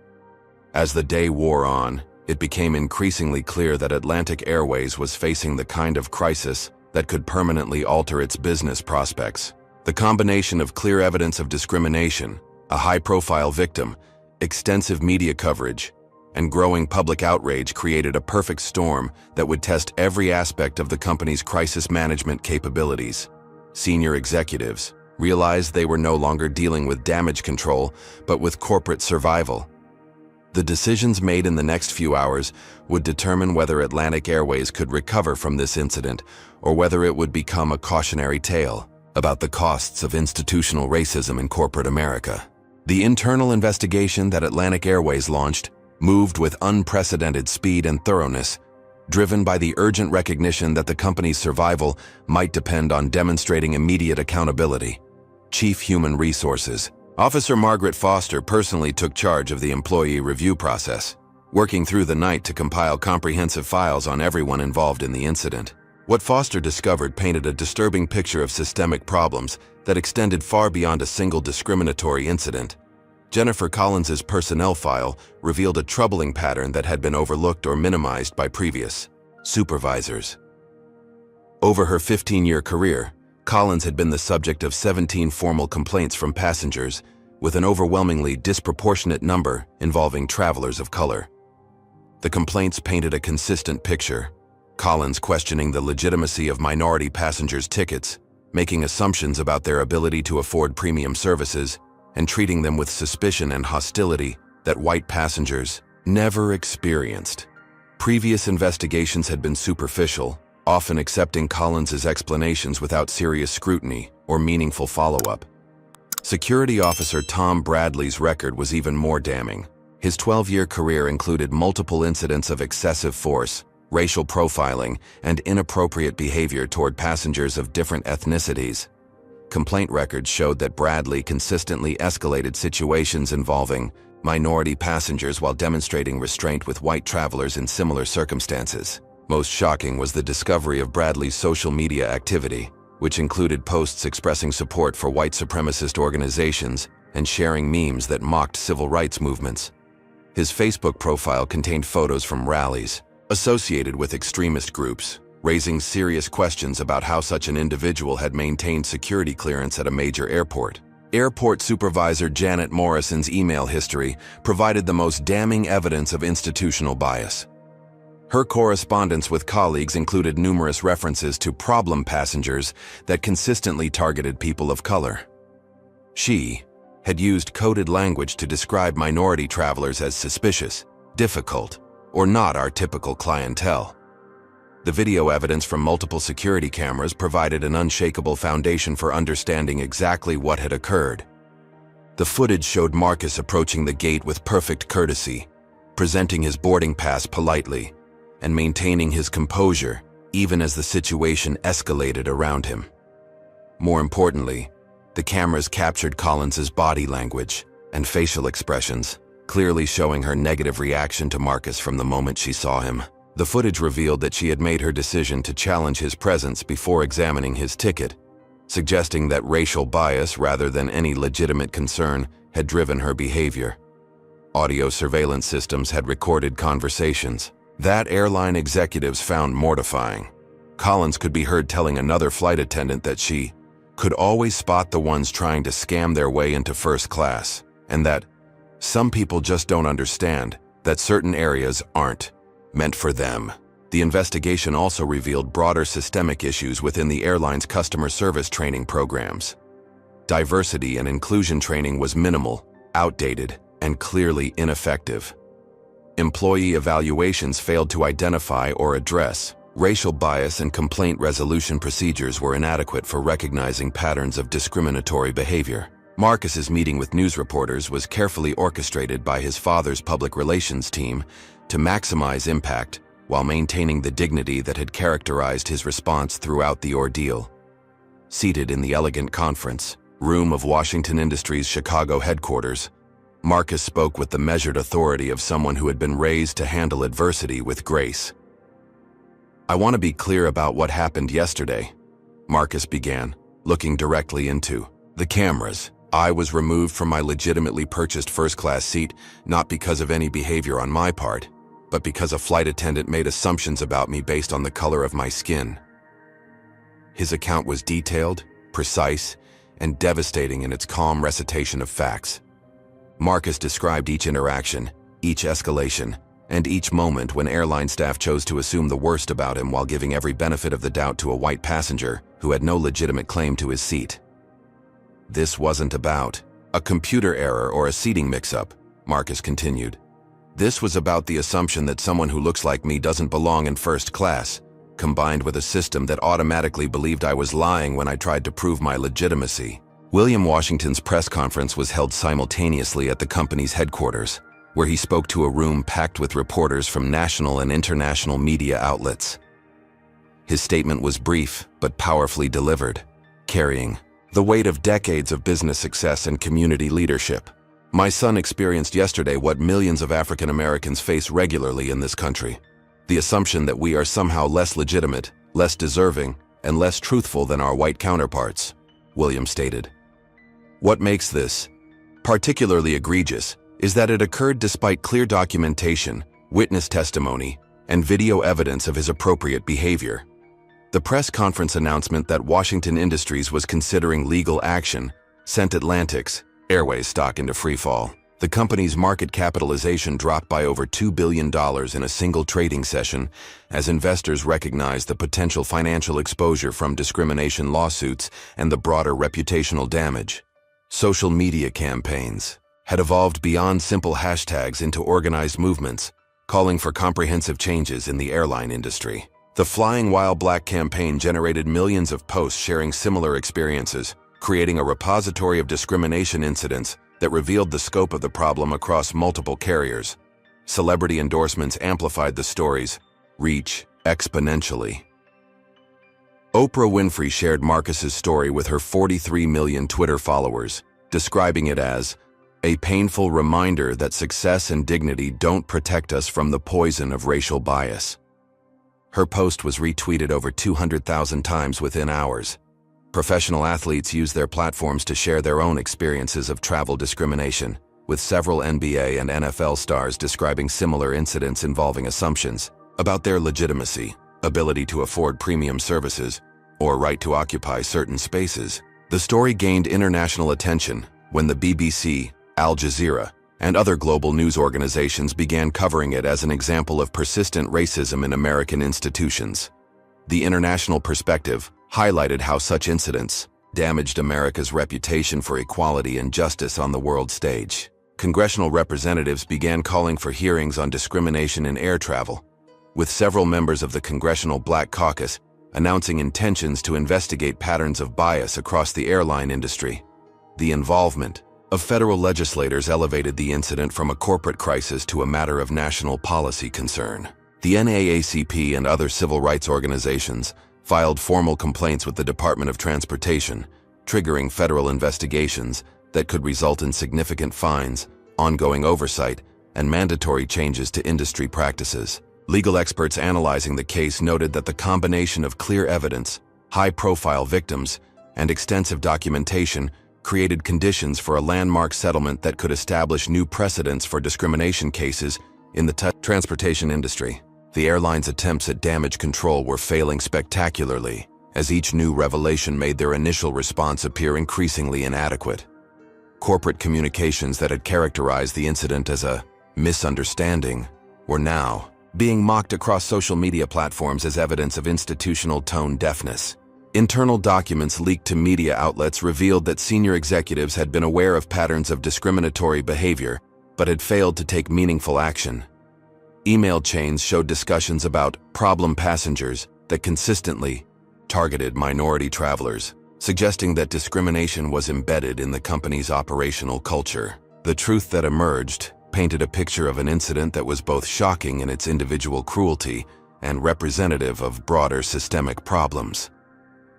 As the day wore on, it became increasingly clear that Atlantic Airways was facing the kind of crisis that could permanently alter its business prospects. The combination of clear evidence of discrimination, a high-profile victim, extensive media coverage, and growing public outrage created a perfect storm that would test every aspect of the company's crisis management capabilities. Senior executives realized they were no longer dealing with damage control, but with corporate survival. The decisions made in the next few hours would determine whether Atlantic Airways could recover from this incident or whether it would become a cautionary tale about the costs of institutional racism in corporate America. The internal investigation that Atlantic Airways launched moved with unprecedented speed and thoroughness, driven by the urgent recognition that the company's survival might depend on demonstrating immediate accountability. Chief Human Resources Officer Margaret Foster personally took charge of the employee review process, working through the night to compile comprehensive files on everyone involved in the incident. What Foster discovered painted a disturbing picture of systemic problems that extended far beyond a single discriminatory incident. Jennifer Collins's personnel file revealed a troubling pattern that had been overlooked or minimized by previous supervisors. Over her 15-year career, Collins had been the subject of 17 formal complaints from passengers, with an overwhelmingly disproportionate number involving travelers of color. The complaints painted a consistent picture: Collins questioning the legitimacy of minority passengers' tickets, making assumptions about their ability to afford premium services, and treating them with suspicion and hostility that white passengers never experienced. Previous investigations had been superficial, often accepting Collins's explanations without serious scrutiny or meaningful follow-up. Security officer Tom Bradley's record was even more damning. His 12-year career included multiple incidents of excessive force, racial profiling, and inappropriate behavior toward passengers of different ethnicities. Complaint records showed that Bradley consistently escalated situations involving minority passengers while demonstrating restraint with white travelers in similar circumstances. Most shocking was the discovery of Bradley's social media activity, which included posts expressing support for white supremacist organizations and sharing memes that mocked civil rights movements. His Facebook profile contained photos from rallies associated with extremist groups, raising serious questions about how such an individual had maintained security clearance at a major airport. Airport supervisor Janet Morrison's email history provided the most damning evidence of institutional bias. Her correspondence with colleagues included numerous references to problem passengers that consistently targeted people of color. She had used coded language to describe minority travelers as suspicious, difficult, or not our typical clientele. The video evidence from multiple security cameras provided an unshakable foundation for understanding exactly what had occurred. The footage showed Marcus approaching the gate with perfect courtesy, presenting his boarding pass politely, and maintaining his composure even as the situation escalated around him. More importantly, the cameras captured Collins's body language and facial expressions, clearly showing her negative reaction to Marcus from the moment she saw him. The footage revealed that she had made her decision to challenge his presence before examining his ticket, suggesting that racial bias rather than any legitimate concern had driven her behavior. Audio surveillance systems had recorded conversations that airline executives found mortifying. Collins could be heard telling another flight attendant that she could always spot the ones trying to scam their way into first class, and that some people just don't understand that certain areas aren't meant for them. The investigation also revealed broader systemic issues within the airline's customer service training programs. Diversity and inclusion training was minimal, outdated, and clearly ineffective. Employee evaluations failed to identify or address racial bias, and complaint resolution procedures were inadequate for recognizing patterns of discriminatory behavior. Marcus's meeting with news reporters was carefully orchestrated by his father's public relations team to maximize impact while maintaining the dignity that had characterized his response throughout the ordeal. Seated in the elegant conference room of Washington Industries' Chicago headquarters, Marcus spoke with the measured authority of someone who had been raised to handle adversity with grace. "I want to be clear about what happened yesterday," Marcus began, looking directly into the cameras. "I was removed from my legitimately purchased first-class seat not because of any behavior on my part, but because a flight attendant made assumptions about me based on the color of my skin." His account was detailed, precise, and devastating in its calm recitation of facts. Marcus described each interaction, each escalation, and each moment when airline staff chose to assume the worst about him while giving every benefit of the doubt to a white passenger who had no legitimate claim to his seat. "This wasn't about a computer error or a seating mix-up," Marcus continued. "This was about the assumption that someone who looks like me doesn't belong in first class, combined with a system that automatically believed I was lying when I tried to prove my legitimacy." William Washington's press conference was held simultaneously at the company's headquarters, where he spoke to a room packed with reporters from national and international media outlets. His statement was brief but powerfully delivered, carrying the weight of decades of business success and community leadership. "My son experienced yesterday what millions of African Americans face regularly in this country: the assumption that we are somehow less legitimate, less deserving, and less truthful than our white counterparts," William stated. "What makes this particularly egregious is that it occurred despite clear documentation, witness testimony, and video evidence of his appropriate behavior." The press conference announcement that Washington Industries was considering legal action sent Atlantic's Airways stock into freefall. The company's market capitalization dropped by over $2 billion in a single trading session as investors recognized the potential financial exposure from discrimination lawsuits and the broader reputational damage. Social media campaigns had evolved beyond simple hashtags into organized movements, calling for comprehensive changes in the airline industry. The Flying While Black campaign generated millions of posts sharing similar experiences, creating a repository of discrimination incidents that revealed the scope of the problem across multiple carriers. Celebrity endorsements amplified the story's reach exponentially. Oprah Winfrey shared Marcus's story with her 43 million Twitter followers, describing it as a painful reminder that success and dignity don't protect us from the poison of racial bias. Her post was retweeted over 200,000 times within hours. Professional athletes use their platforms to share their own experiences of travel discrimination, with several NBA and NFL stars describing similar incidents involving assumptions about their legitimacy, ability to afford premium services, or right to occupy certain spaces. The story gained international attention when the BBC, Al Jazeera, and other global news organizations began covering it as an example of persistent racism in American institutions. The international perspective highlighted how such incidents damaged America's reputation for equality and justice on the world stage. Congressional representatives began calling for hearings on discrimination in air travel, with several members of the Congressional Black Caucus announcing intentions to investigate patterns of bias across the airline industry. The involvement of federal legislators elevated the incident from a corporate crisis to a matter of national policy concern. The NAACP and other civil rights organizations filed formal complaints with the Department of Transportation, triggering federal investigations that could result in significant fines, ongoing oversight, and mandatory changes to industry practices. Legal experts analyzing the case noted that the combination of clear evidence, high-profile victims, and extensive documentation created conditions for a landmark settlement that could establish new precedents for discrimination cases in the transportation industry. The airline's attempts at damage control were failing spectacularly, as each new revelation made their initial response appear increasingly inadequate. Corporate communications that had characterized the incident as a misunderstanding were now being mocked across social media platforms as evidence of institutional tone deafness. Internal documents leaked to media outlets revealed that senior executives had been aware of patterns of discriminatory behavior, but had failed to take meaningful action. Email chains showed discussions about problem passengers that consistently targeted minority travelers, suggesting that discrimination was embedded in the company's operational culture. The truth that emerged painted a picture of an incident that was both shocking in its individual cruelty and representative of broader systemic problems.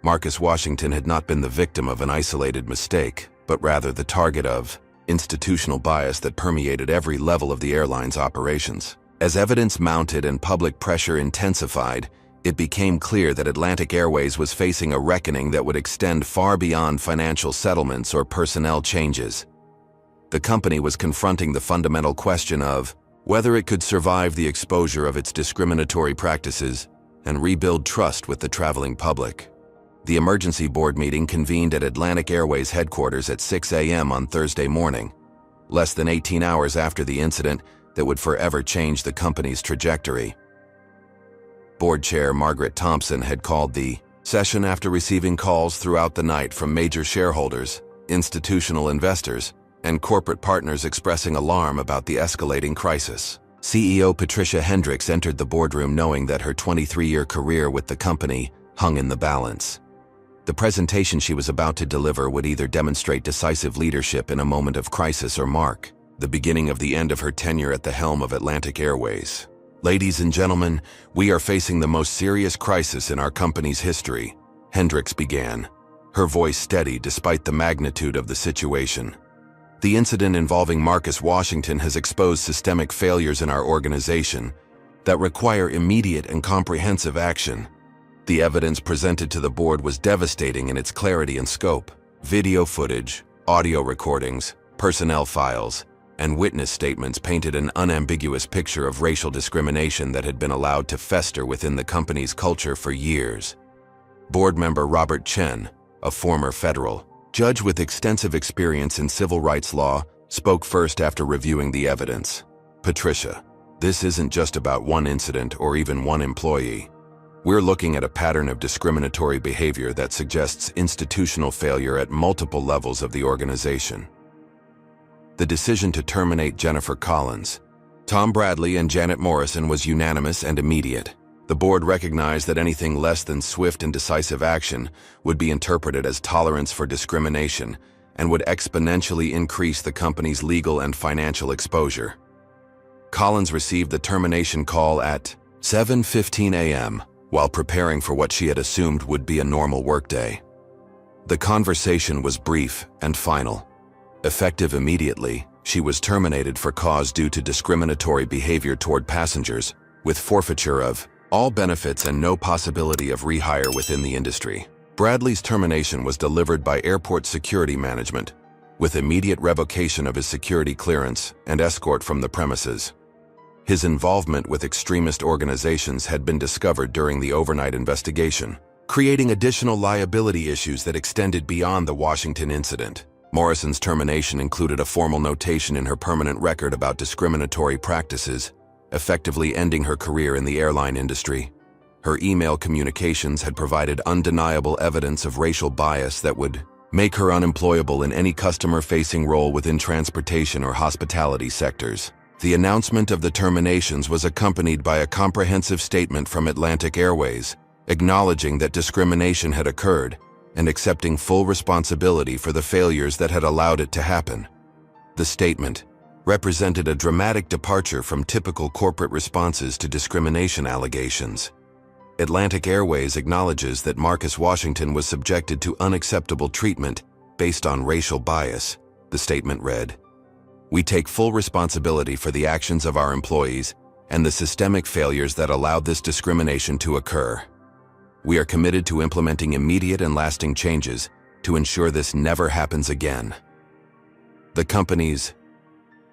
Marcus Washington had not been the victim of an isolated mistake, but rather the target of institutional bias that permeated every level of the airline's operations. As evidence mounted and public pressure intensified, it became clear that Atlantic Airways was facing a reckoning that would extend far beyond financial settlements or personnel changes. The company was confronting the fundamental question of whether it could survive the exposure of its discriminatory practices and rebuild trust with the traveling public. The emergency board meeting convened at Atlantic Airways headquarters at 6 a.m. on Thursday morning, less than 18 hours after the incident that would forever change the company's trajectory. Board Chair Margaret Thompson had called the session after receiving calls throughout the night from major shareholders, institutional investors, and corporate partners expressing alarm about the escalating crisis. CEO Patricia Hendricks entered the boardroom knowing that her 23-year career with the company hung in the balance. The presentation she was about to deliver would either demonstrate decisive leadership in a moment of crisis or mark the beginning of the end of her tenure at the helm of Atlantic Airways. "Ladies and gentlemen, we are facing the most serious crisis in our company's history," Hendricks began, her voice steady despite the magnitude of the situation. "The incident involving Marcus Washington has exposed systemic failures in our organization that require immediate and comprehensive action." The evidence presented to the board was devastating in its clarity and scope. Video footage, audio recordings, personnel files, and witness statements painted an unambiguous picture of racial discrimination that had been allowed to fester within the company's culture for years. Board member Robert Chen, a former federal judge with extensive experience in civil rights law, spoke first after reviewing the evidence. "Patricia, this isn't just about one incident or even one employee. We're looking at a pattern of discriminatory behavior that suggests institutional failure at multiple levels of the organization." The decision to terminate Jennifer Collins, Tom Bradley, and Janet Morrison was unanimous and immediate. The board recognized that anything less than swift and decisive action would be interpreted as tolerance for discrimination and would exponentially increase the company's legal and financial exposure. Collins received the termination call at 7:15 a.m. while preparing for what she had assumed would be a normal workday. The conversation was brief and final. Effective immediately, she was terminated for cause due to discriminatory behavior toward passengers, with forfeiture of all benefits and no possibility of rehire within the industry. Bradley's termination was delivered by Airport Security Management, with immediate revocation of his security clearance and escort from the premises. His involvement with extremist organizations had been discovered during the overnight investigation, creating additional liability issues that extended beyond the Washington incident. Morrison's termination included a formal notation in her permanent record about discriminatory practices, effectively ending her career in the airline industry. Her email communications had provided undeniable evidence of racial bias that would make her unemployable in any customer-facing role within transportation or hospitality sectors. The announcement of the terminations was accompanied by a comprehensive statement from Atlantic Airways, acknowledging that discrimination had occurred and accepting full responsibility for the failures that had allowed it to happen. The statement represented a dramatic departure from typical corporate responses to discrimination allegations. Atlantic Airways acknowledges that Marcus Washington was subjected to unacceptable treatment based on racial bias. The statement read, "We take full responsibility for the actions of our employees and the systemic failures that allowed this discrimination to occur. We are committed to implementing immediate and lasting changes to ensure this never happens again." The company's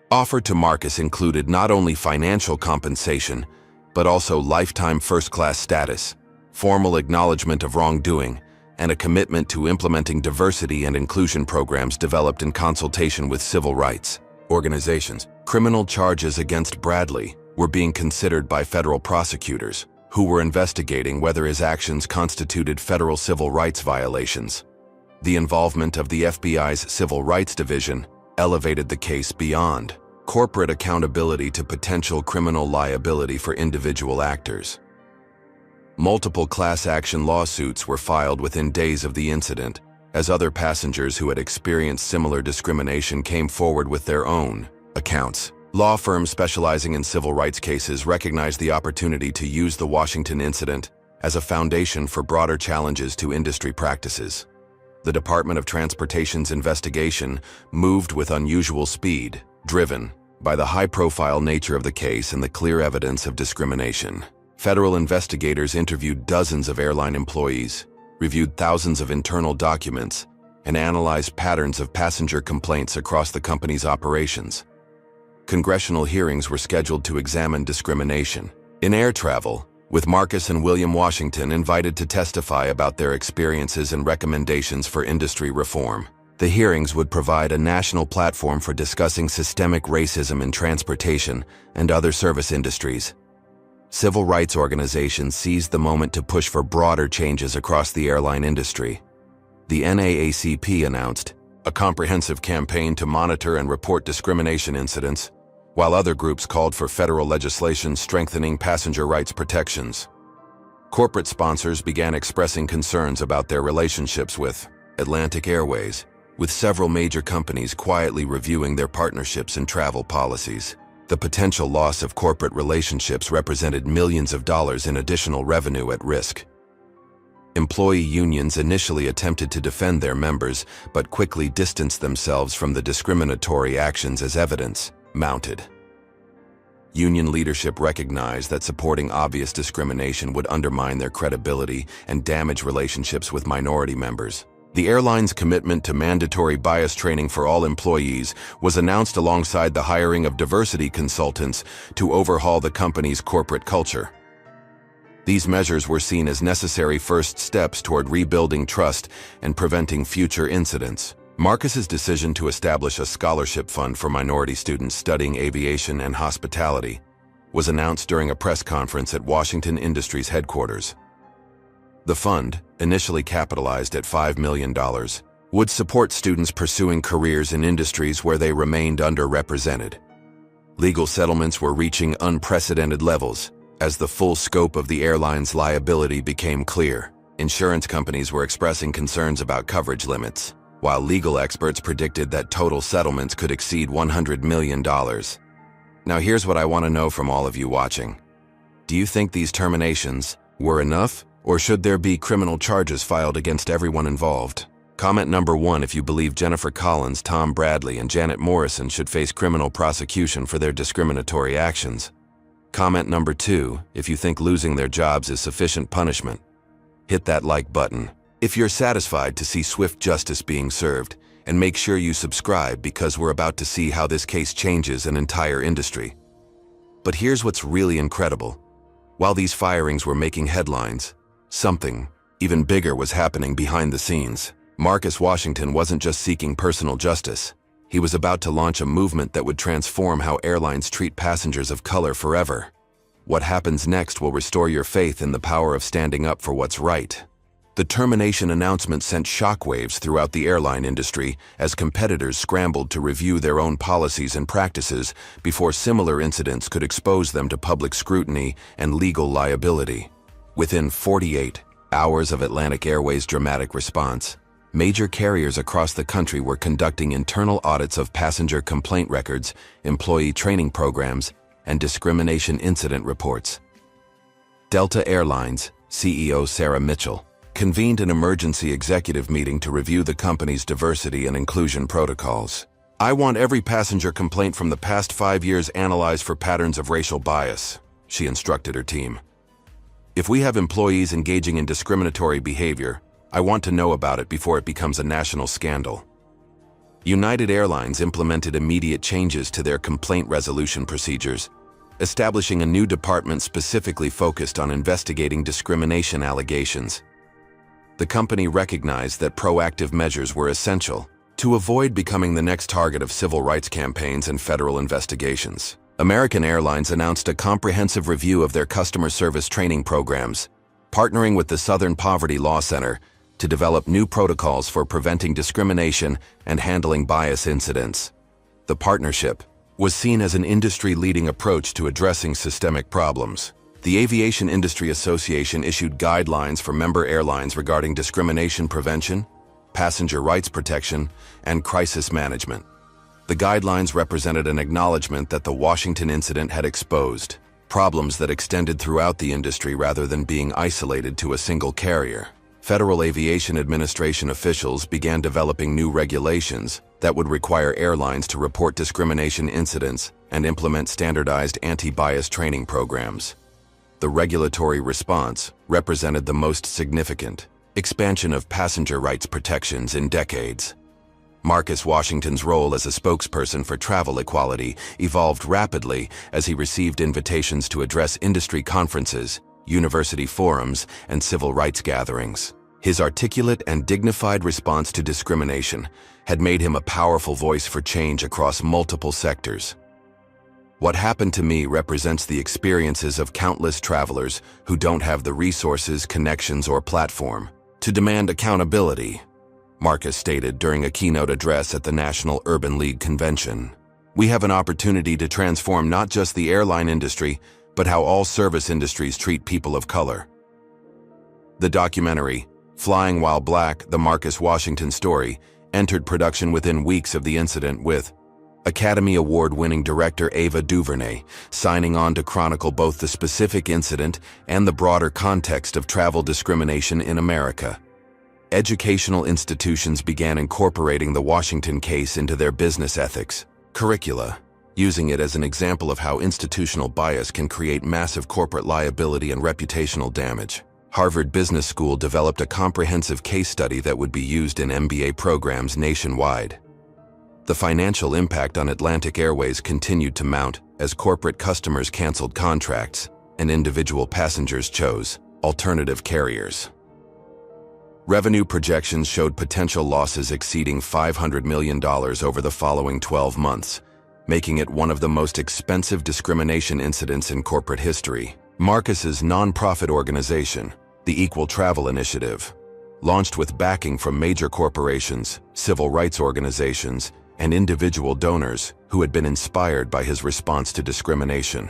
offer to Marcus included not only financial compensation, but also lifetime first-class status, formal acknowledgement of wrongdoing, and a commitment to implementing diversity and inclusion programs developed in consultation with civil rights organizations. Criminal charges against Bradley were being considered by federal prosecutors, who were investigating whether his actions constituted federal civil rights violations. The involvement of the FBI's Civil Rights Division elevated the case beyond corporate accountability to potential criminal liability for individual actors. Multiple class action lawsuits were filed within days of the incident, as other passengers who had experienced similar discrimination came forward with their own accounts. Law firms specializing in civil rights cases recognized the opportunity to use the Washington incident as a foundation for broader challenges to industry practices. The Department of Transportation's investigation moved with unusual speed, driven by the high-profile nature of the case and the clear evidence of discrimination. Federal investigators interviewed dozens of airline employees, reviewed thousands of internal documents, and analyzed patterns of passenger complaints across the company's operations. Congressional hearings were scheduled to examine discrimination in air travel, with Marcus and William Washington invited to testify about their experiences and recommendations for industry reform. The hearings would provide a national platform for discussing systemic racism in transportation and other service industries. Civil rights organizations seized the moment to push for broader changes across the airline industry. The NAACP announced a comprehensive campaign to monitor and report discrimination incidents, while other groups called for federal legislation strengthening passenger rights protections. Corporate sponsors began expressing concerns about their relationships with Atlantic Airways, with several major companies quietly reviewing their partnerships and travel policies. The potential loss of corporate relationships represented millions of dollars in additional revenue at risk. Employee unions initially attempted to defend their members, but quickly distanced themselves from the discriminatory actions as evidence mounted. Union leadership recognized that supporting obvious discrimination would undermine their credibility and damage relationships with minority members. The airline's commitment to mandatory bias training for all employees was announced alongside the hiring of diversity consultants to overhaul the company's corporate culture. These measures were seen as necessary first steps toward rebuilding trust and preventing future incidents. Marcus's decision to establish a scholarship fund for minority students studying aviation and hospitality was announced during a press conference at Washington Industries headquarters. The fund, initially capitalized at $5 million, would support students pursuing careers in industries where they remained underrepresented. Legal settlements were reaching unprecedented levels, As the full scope of the airline's liability became clear, insurance companies were expressing concerns about coverage limits, while legal experts predicted that total settlements could exceed $100 million. Now here's what I want to know from all of you watching. Do you think these terminations were enough, or should there be criminal charges filed against everyone involved? Comment number 1 if you believe Jennifer Collins, Tom Bradley, and Janet Morrison should face criminal prosecution for their discriminatory actions. Comment number 2 if you think losing their jobs is sufficient punishment. Hit that like button if you're satisfied to see swift justice being served, and make sure you subscribe because we're about to see how this case changes an entire industry. But here's what's really incredible. While these firings were making headlines, something even bigger was happening behind the scenes. Marcus Washington wasn't just seeking personal justice. He was about to launch a movement that would transform how airlines treat passengers of color forever. What happens next will restore your faith in the power of standing up for what's right. The termination announcement sent shockwaves throughout the airline industry as competitors scrambled to review their own policies and practices before similar incidents could expose them to public scrutiny and legal liability. Within 48 hours of Atlantic Airways' dramatic response, major carriers across the country were conducting internal audits of passenger complaint records, employee training programs, and discrimination incident reports. Delta Airlines CEO Sarah Mitchell convened an emergency executive meeting to review the company's diversity and inclusion protocols. "I want every passenger complaint from the past 5 years analyzed for patterns of racial bias," she instructed her team. "If we have employees engaging in discriminatory behavior, I want to know about it before it becomes a national scandal." United Airlines implemented immediate changes to their complaint resolution procedures, establishing a new department specifically focused on investigating discrimination allegations. The company recognized that proactive measures were essential to avoid becoming the next target of civil rights campaigns and federal investigations. American Airlines announced a comprehensive review of their customer service training programs, partnering with the Southern Poverty Law Center to develop new protocols for preventing discrimination and handling bias incidents. The partnership was seen as an industry-leading approach to addressing systemic problems. The Aviation Industry Association issued guidelines for member airlines regarding discrimination prevention, passenger rights protection, and crisis management. The guidelines represented an acknowledgement that the Washington incident had exposed problems that extended throughout the industry rather than being isolated to a single carrier. Federal Aviation Administration officials began developing new regulations that would require airlines to report discrimination incidents and implement standardized anti-bias training programs. The regulatory response represented the most significant expansion of passenger rights protections in decades. Marcus Washington's role as a spokesperson for travel equality evolved rapidly as he received invitations to address industry conferences, university forums, and civil rights gatherings. His articulate and dignified response to discrimination had made him a powerful voice for change across multiple sectors. "What happened to me represents the experiences of countless travelers who don't have the resources, connections, or platform to demand accountability," Marcus stated during a keynote address at the National Urban League Convention. "We have an opportunity to transform not just the airline industry, but how all service industries treat people of color." The documentary, Flying While Black: The Marcus Washington Story, entered production within weeks of the incident, with Academy Award-winning director Ava DuVernay signing on to chronicle both the specific incident and the broader context of travel discrimination in America. Educational institutions began incorporating the Washington case into their business ethics curricula, using it as an example of how institutional bias can create massive corporate liability and reputational damage. Harvard Business School developed a comprehensive case study that would be used in MBA programs nationwide. The financial impact on Atlantic Airways continued to mount as corporate customers canceled contracts and individual passengers chose alternative carriers. Revenue projections showed potential losses exceeding $500 million over the following 12 months, making it one of the most expensive discrimination incidents in corporate history. Marcus's nonprofit organization, the Equal Travel Initiative, launched with backing from major corporations, civil rights organizations, and individual donors who had been inspired by his response to discrimination.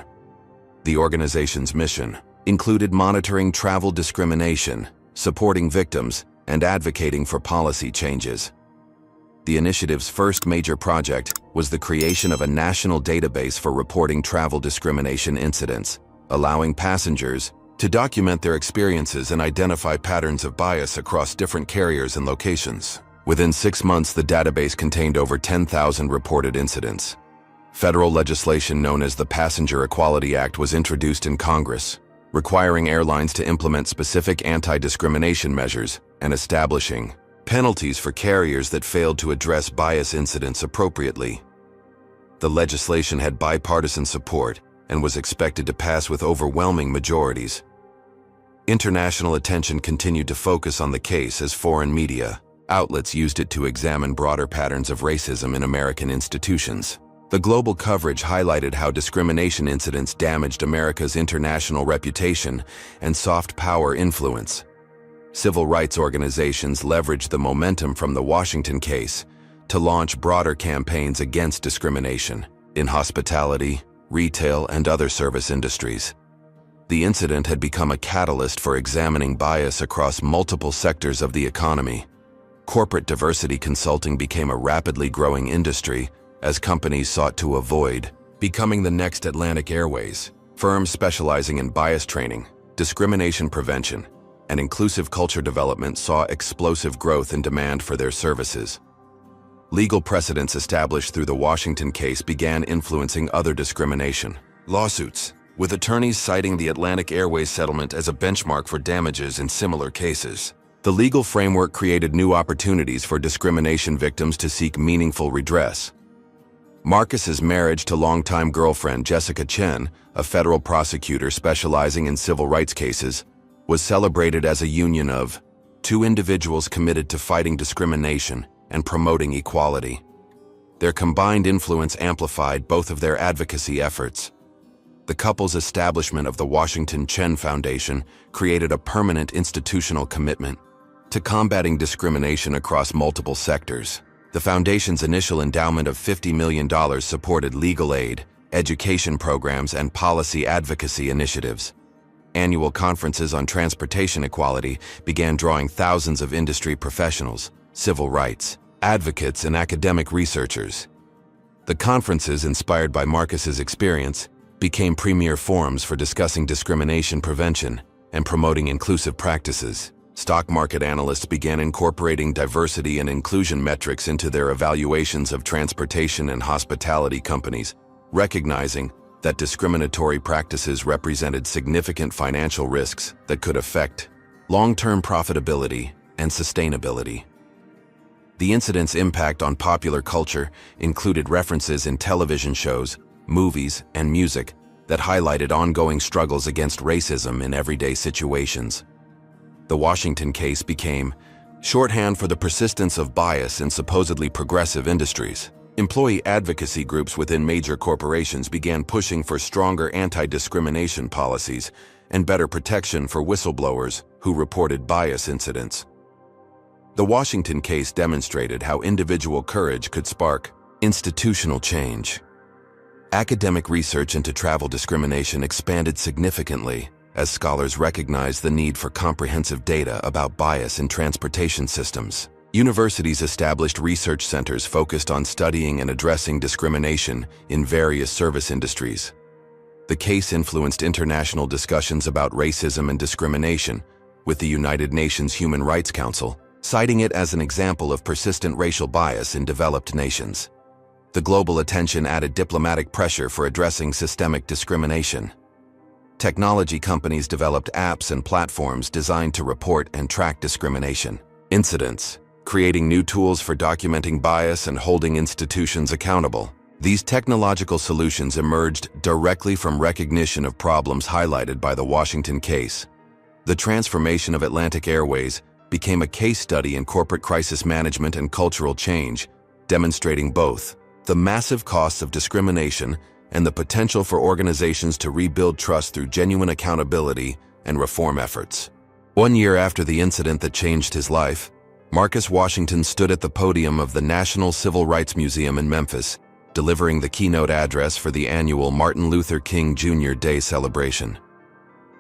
The organization's mission included monitoring travel discrimination, supporting victims, and advocating for policy changes. The initiative's first major project was the creation of a national database for reporting travel discrimination incidents, allowing passengers to document their experiences and identify patterns of bias across different carriers and locations. Within 6 months, the database contained over 10,000 reported incidents. Federal legislation known as the Passenger Equality Act was introduced in Congress, requiring airlines to implement specific anti-discrimination measures and establishing penalties for carriers that failed to address bias incidents appropriately. The legislation had bipartisan support and was expected to pass with overwhelming majorities. International attention continued to focus on the case as foreign media outlets used it to examine broader patterns of racism in American institutions. The global coverage highlighted how discrimination incidents damaged America's international reputation and soft power influence. Civil rights organizations leveraged the momentum from the Washington case to launch broader campaigns against discrimination in hospitality, retail, and other service industries. The incident had become a catalyst for examining bias across multiple sectors of the economy. Corporate diversity consulting became a rapidly growing industry as companies sought to avoid becoming the next Atlantic Airways. Firms specializing in bias training, discrimination prevention, and inclusive culture development saw explosive growth in demand for their services. Legal precedents established through the Washington case began influencing other discrimination lawsuits, with attorneys citing the Atlantic Airways settlement as a benchmark for damages in similar cases. The legal framework created new opportunities for discrimination victims to seek meaningful redress. Marcus's marriage to longtime girlfriend Jessica Chen, a federal prosecutor specializing in civil rights cases, was celebrated as a union of two individuals committed to fighting discrimination and promoting equality. Their combined influence amplified both of their advocacy efforts. The couple's establishment of the Washington Chen Foundation created a permanent institutional commitment to combating discrimination across multiple sectors. The foundation's initial endowment of $50 million supported legal aid, education programs, and policy advocacy initiatives. Annual conferences on transportation equality began drawing thousands of industry professionals, civil rights advocates, and academic researchers. The conferences, inspired by Marcus's experience, became premier forums for discussing discrimination prevention and promoting inclusive practices. Stock market analysts began incorporating diversity and inclusion metrics into their evaluations of transportation and hospitality companies, recognizing that discriminatory practices represented significant financial risks that could affect long-term profitability and sustainability. The incident's impact on popular culture included references in television shows, movies, and music that highlighted ongoing struggles against racism in everyday situations. The Washington case became shorthand for the persistence of bias in supposedly progressive industries. Employee advocacy groups within major corporations began pushing for stronger anti-discrimination policies and better protection for whistleblowers who reported bias incidents. The Washington case demonstrated how individual courage could spark institutional change. Academic research into travel discrimination expanded significantly as scholars recognized the need for comprehensive data about bias in transportation systems. Universities established research centers focused on studying and addressing discrimination in various service industries. The case influenced international discussions about racism and discrimination, with the United Nations Human Rights Council citing it as an example of persistent racial bias in developed nations. The global attention added diplomatic pressure for addressing systemic discrimination. Technology companies developed apps and platforms designed to report and track discrimination incidents, creating new tools for documenting bias and holding institutions accountable. These technological solutions emerged directly from recognition of problems highlighted by the Washington case. The transformation of Atlantic Airways became a case study in corporate crisis management and cultural change, demonstrating both the massive costs of discrimination and the potential for organizations to rebuild trust through genuine accountability and reform efforts. 1 year after the incident that changed his life, Marcus Washington stood at the podium of the National Civil Rights Museum in Memphis, delivering the keynote address for the annual Martin Luther King Jr. Day celebration.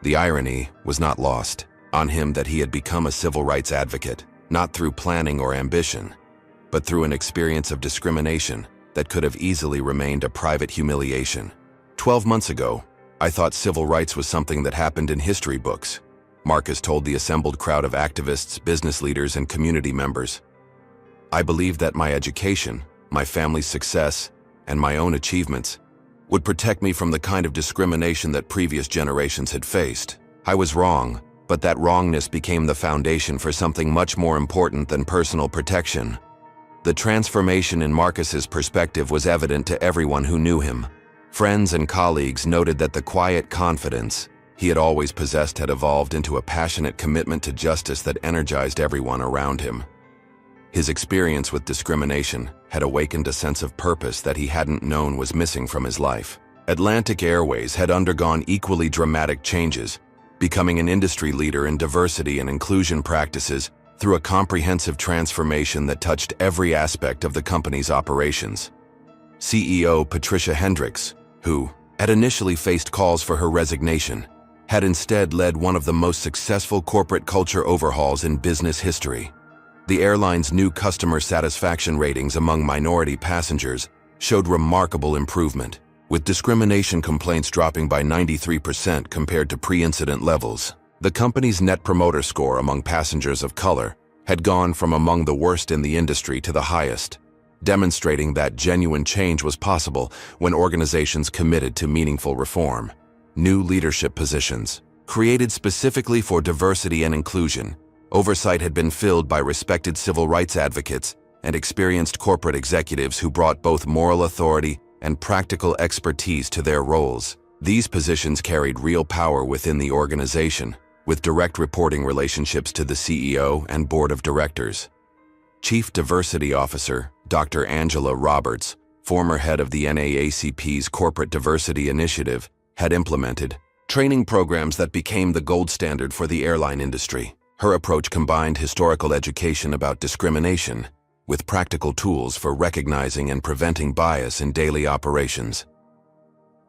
The irony was not lost on him that he had become a civil rights advocate, not through planning or ambition, but through an experience of discrimination that could have easily remained a private humiliation. 12 months ago, I thought civil rights was something that happened in history books, Marcus told the assembled crowd of activists, business leaders, and community members. I believed that my education, my family's success, and my own achievements would protect me from the kind of discrimination that previous generations had faced. I was wrong, but that wrongness became the foundation for something much more important than personal protection. The transformation in Marcus's perspective was evident to everyone who knew him. Friends and colleagues noted that the quiet confidence he had always possessed had evolved into a passionate commitment to justice that energized everyone around him. His experience with discrimination had awakened a sense of purpose that he hadn't known was missing from his life. Atlantic Airways had undergone equally dramatic changes, becoming an industry leader in diversity and inclusion practices through a comprehensive transformation that touched every aspect of the company's operations. CEO Patricia Hendricks, who had initially faced calls for her resignation, had instead led one of the most successful corporate culture overhauls in business history. The airline's new customer satisfaction ratings among minority passengers showed remarkable improvement, with discrimination complaints dropping by 93% compared to pre-incident levels. The company's Net Promoter Score among passengers of color had gone from among the worst in the industry to the highest, demonstrating that genuine change was possible when organizations committed to meaningful reform. New leadership positions, created specifically for diversity and inclusion, oversight had been filled by respected civil rights advocates and experienced corporate executives who brought both moral authority and practical expertise to their roles. These positions carried real power within the organization, with direct reporting relationships to the CEO and board of directors. Chief Diversity Officer Dr. Angela Roberts, former head of the NAACP's Corporate Diversity Initiative, had implemented training programs that became the gold standard for the airline industry. Her approach combined historical education about discrimination with practical tools for recognizing and preventing bias in daily operations.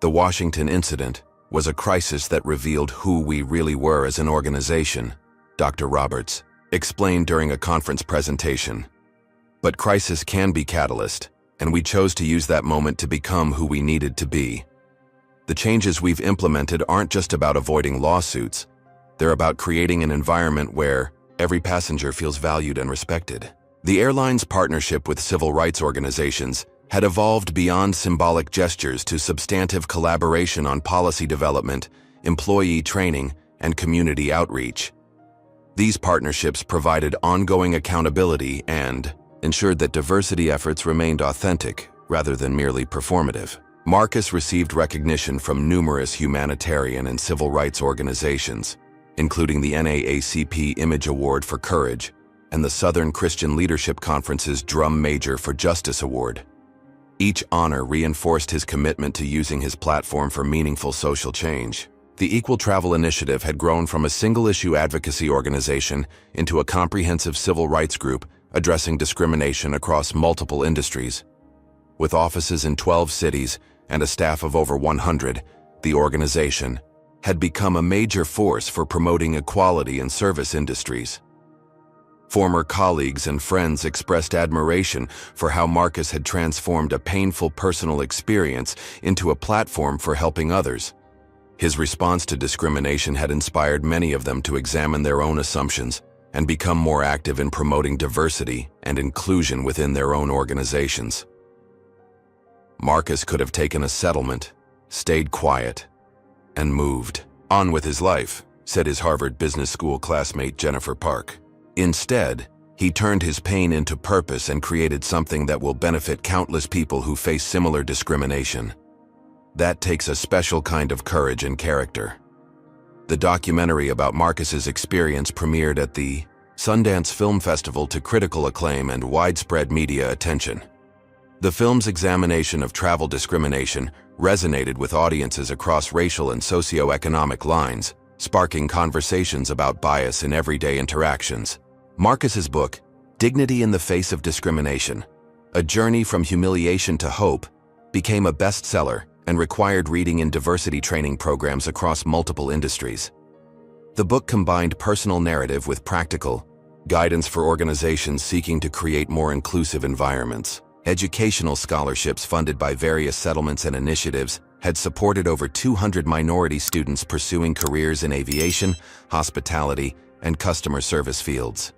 The Washington incident was a crisis that revealed who we really were as an organization, Dr. Roberts explained during a conference presentation. But crisis can be catalyst, and we chose to use that moment to become who we needed to be. The changes we've implemented aren't just about avoiding lawsuits. They're about creating an environment where every passenger feels valued and respected. The airline's partnership with civil rights organizations had evolved beyond symbolic gestures to substantive collaboration on policy development, employee training, and community outreach. These partnerships provided ongoing accountability and ensured that diversity efforts remained authentic rather than merely performative. Marcus received recognition from numerous humanitarian and civil rights organizations, including the NAACP Image Award for Courage and the Southern Christian Leadership Conference's Drum Major for Justice Award. Each honor reinforced his commitment to using his platform for meaningful social change. The Equal Travel Initiative had grown from a single-issue advocacy organization into a comprehensive civil rights group addressing discrimination across multiple industries. With offices in 12 cities and a staff of over 100, the organization had become a major force for promoting equality in service industries. Former colleagues and friends expressed admiration for how Marcus had transformed a painful personal experience into a platform for helping others. His response to discrimination had inspired many of them to examine their own assumptions and become more active in promoting diversity and inclusion within their own organizations. Marcus could have taken a settlement, stayed quiet, and moved on with his life, said his Harvard Business School classmate Jennifer Park. Instead, he turned his pain into purpose and created something that will benefit countless people who face similar discrimination. That takes a special kind of courage and character. The documentary about Marcus's experience premiered at the Sundance Film Festival to critical acclaim and widespread media attention. The film's examination of travel discrimination resonated with audiences across racial and socioeconomic lines, sparking conversations about bias in everyday interactions. Marcus's book, Dignity in the Face of Discrimination: A Journey from Humiliation to Hope, became a bestseller and required reading in diversity training programs across multiple industries. The book combined personal narrative with practical guidance for organizations seeking to create more inclusive environments. Educational scholarships funded by various settlements and initiatives had supported over 200 minority students pursuing careers in aviation, hospitality, and customer service fields.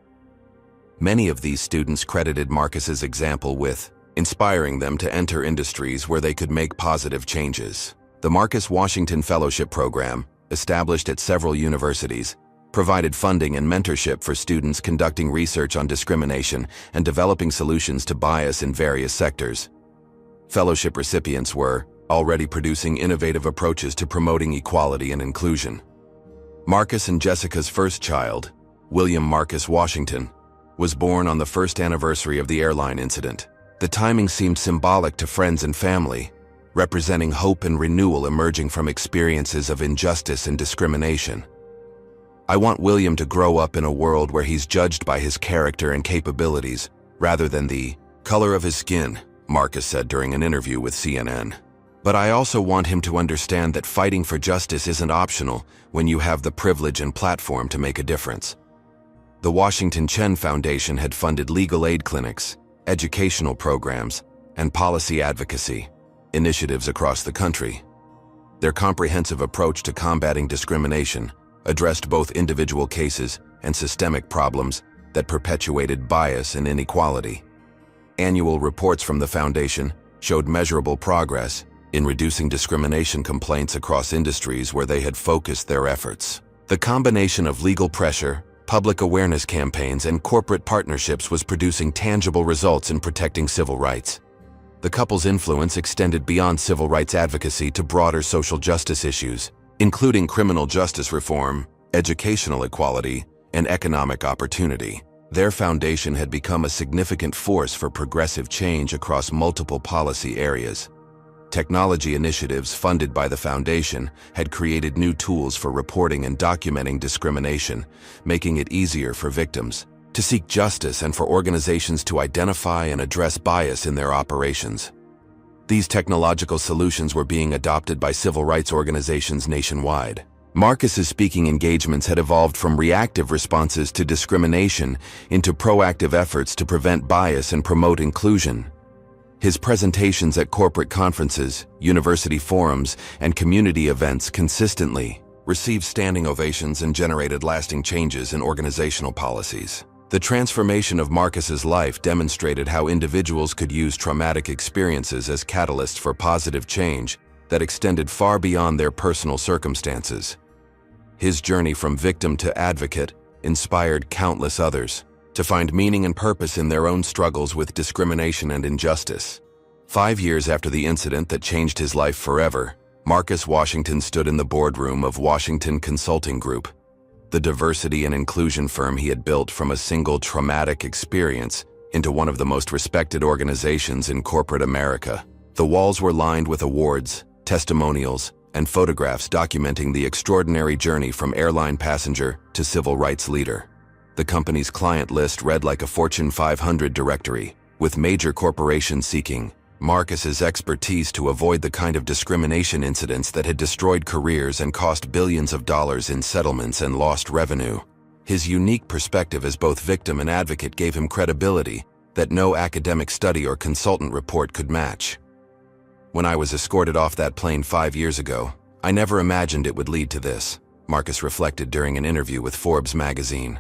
Many of these students credited Marcus's example with inspiring them to enter industries where they could make positive changes. The Marcus Washington Fellowship Program, established at several universities, provided funding and mentorship for students conducting research on discrimination and developing solutions to bias in various sectors. Fellowship recipients were already producing innovative approaches to promoting equality and inclusion. Marcus and Jessica's first child, William Marcus Washington, was born on the first anniversary of the airline incident. The timing seemed symbolic to friends and family, representing hope and renewal emerging from experiences of injustice and discrimination. "I want William to grow up in a world where he's judged by his character and capabilities, rather than the color of his skin," Marcus said during an interview with CNN. "But I also want him to understand that fighting for justice isn't optional when you have the privilege and platform to make a difference." The Washington Chen Foundation had funded legal aid clinics, educational programs, and policy advocacy initiatives across the country. Their comprehensive approach to combating discrimination addressed both individual cases and systemic problems that perpetuated bias and inequality. Annual reports from the foundation showed measurable progress in reducing discrimination complaints across industries where they had focused their efforts. The combination of legal pressure, public awareness campaigns, and corporate partnerships was producing tangible results in protecting civil rights. The couple's influence extended beyond civil rights advocacy to broader social justice issues, including criminal justice reform, educational equality, and economic opportunity. Their foundation had become a significant force for progressive change across multiple policy areas. Technology initiatives funded by the foundation had created new tools for reporting and documenting discrimination, making it easier for victims to seek justice and for organizations to identify and address bias in their operations. These technological solutions were being adopted by civil rights organizations nationwide. Marcus's speaking engagements had evolved from reactive responses to discrimination into proactive efforts to prevent bias and promote inclusion. His presentations at corporate conferences, university forums, and community events consistently received standing ovations and generated lasting changes in organizational policies. The transformation of Marcus's life demonstrated how individuals could use traumatic experiences as catalysts for positive change that extended far beyond their personal circumstances. His journey from victim to advocate inspired countless others to find meaning and purpose in their own struggles with discrimination and injustice. 5 years after the incident that changed his life forever, Marcus Washington stood in the boardroom of Washington Consulting Group, the diversity and inclusion firm he had built from a single traumatic experience into one of the most respected organizations in corporate America. The walls were lined with awards, testimonials, and photographs documenting the extraordinary journey from airline passenger to civil rights leader. The company's client list read like a Fortune 500 directory, with major corporations seeking Marcus's expertise to avoid the kind of discrimination incidents that had destroyed careers and cost billions of dollars in settlements and lost revenue. His unique perspective as both victim and advocate gave him credibility that no academic study or consultant report could match. "When I was escorted off that plane 5 years ago, I never imagined it would lead to this," Marcus reflected during an interview with Forbes magazine.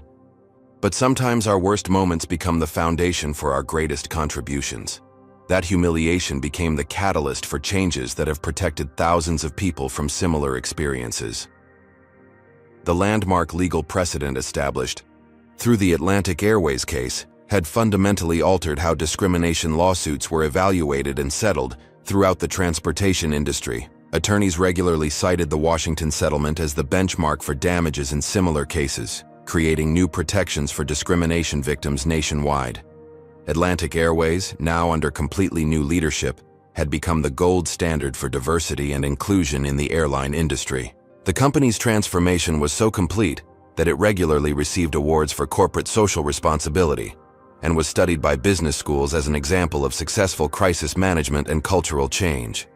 "But sometimes our worst moments become the foundation for our greatest contributions." That humiliation became the catalyst for changes that have protected thousands of people from similar experiences. The landmark legal precedent established through the Atlantic Airways case had fundamentally altered how discrimination lawsuits were evaluated and settled throughout the transportation industry. Attorneys regularly cited the Washington settlement as the benchmark for damages in similar cases, creating new protections for discrimination victims nationwide. Atlantic Airways, now under completely new leadership, had become the gold standard for diversity and inclusion in the airline industry. The company's transformation was so complete that it regularly received awards for corporate social responsibility, and was studied by business schools as an example of successful crisis management and cultural change.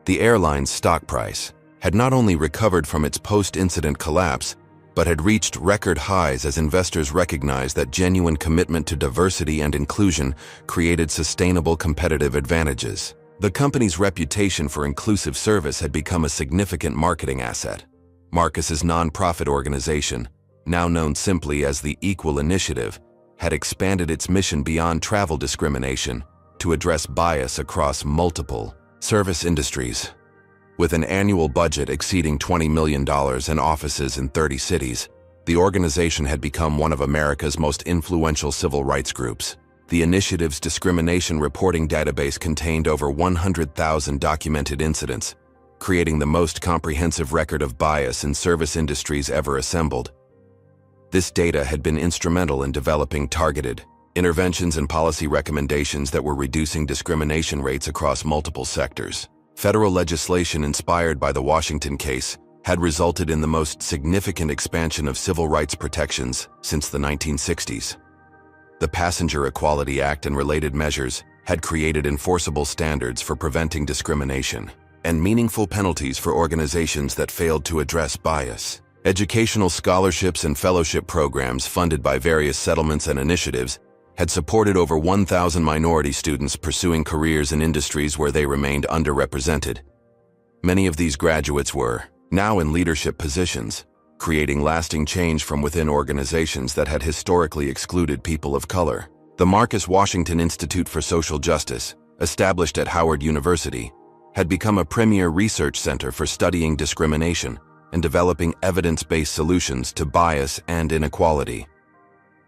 The airline's stock price had not only recovered from its post-incident collapse, but had reached record highs as investors recognized that genuine commitment to diversity and inclusion created sustainable competitive advantages. The company's reputation for inclusive service had become a significant marketing asset. Marcus's nonprofit organization, now known simply as the Equal Initiative, had expanded its mission beyond travel discrimination to address bias across multiple service industries. With an annual budget exceeding $20 million and offices in 30 cities, the organization had become one of America's most influential civil rights groups. The initiative's discrimination reporting database contained over 100,000 documented incidents, creating the most comprehensive record of bias in service industries ever assembled. This data had been instrumental in developing targeted interventions and policy recommendations that were reducing discrimination rates across multiple sectors. Federal legislation inspired by the Washington case had resulted in the most significant expansion of civil rights protections since the 1960s. The Passenger Equality Act and related measures had created enforceable standards for preventing discrimination and meaningful penalties for organizations that failed to address bias. Educational scholarships and fellowship programs funded by various settlements and initiatives had supported over 1,000 minority students pursuing careers in industries where they remained underrepresented. Many of these graduates were now in leadership positions, creating lasting change from within organizations that had historically excluded people of color. The Marcus Washington Institute for Social Justice, established at Howard University, had become a premier research center for studying discrimination and developing evidence-based solutions to bias and inequality.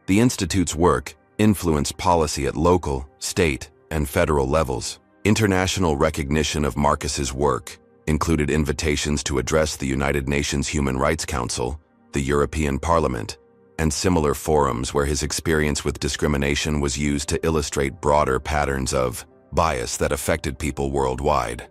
The institute's work influenced policy at local, state, and federal levels. International recognition of Marcus's work included invitations to address the United Nations Human Rights Council, the European Parliament, and similar forums where his experience with discrimination was used to illustrate broader patterns of bias that affected people worldwide.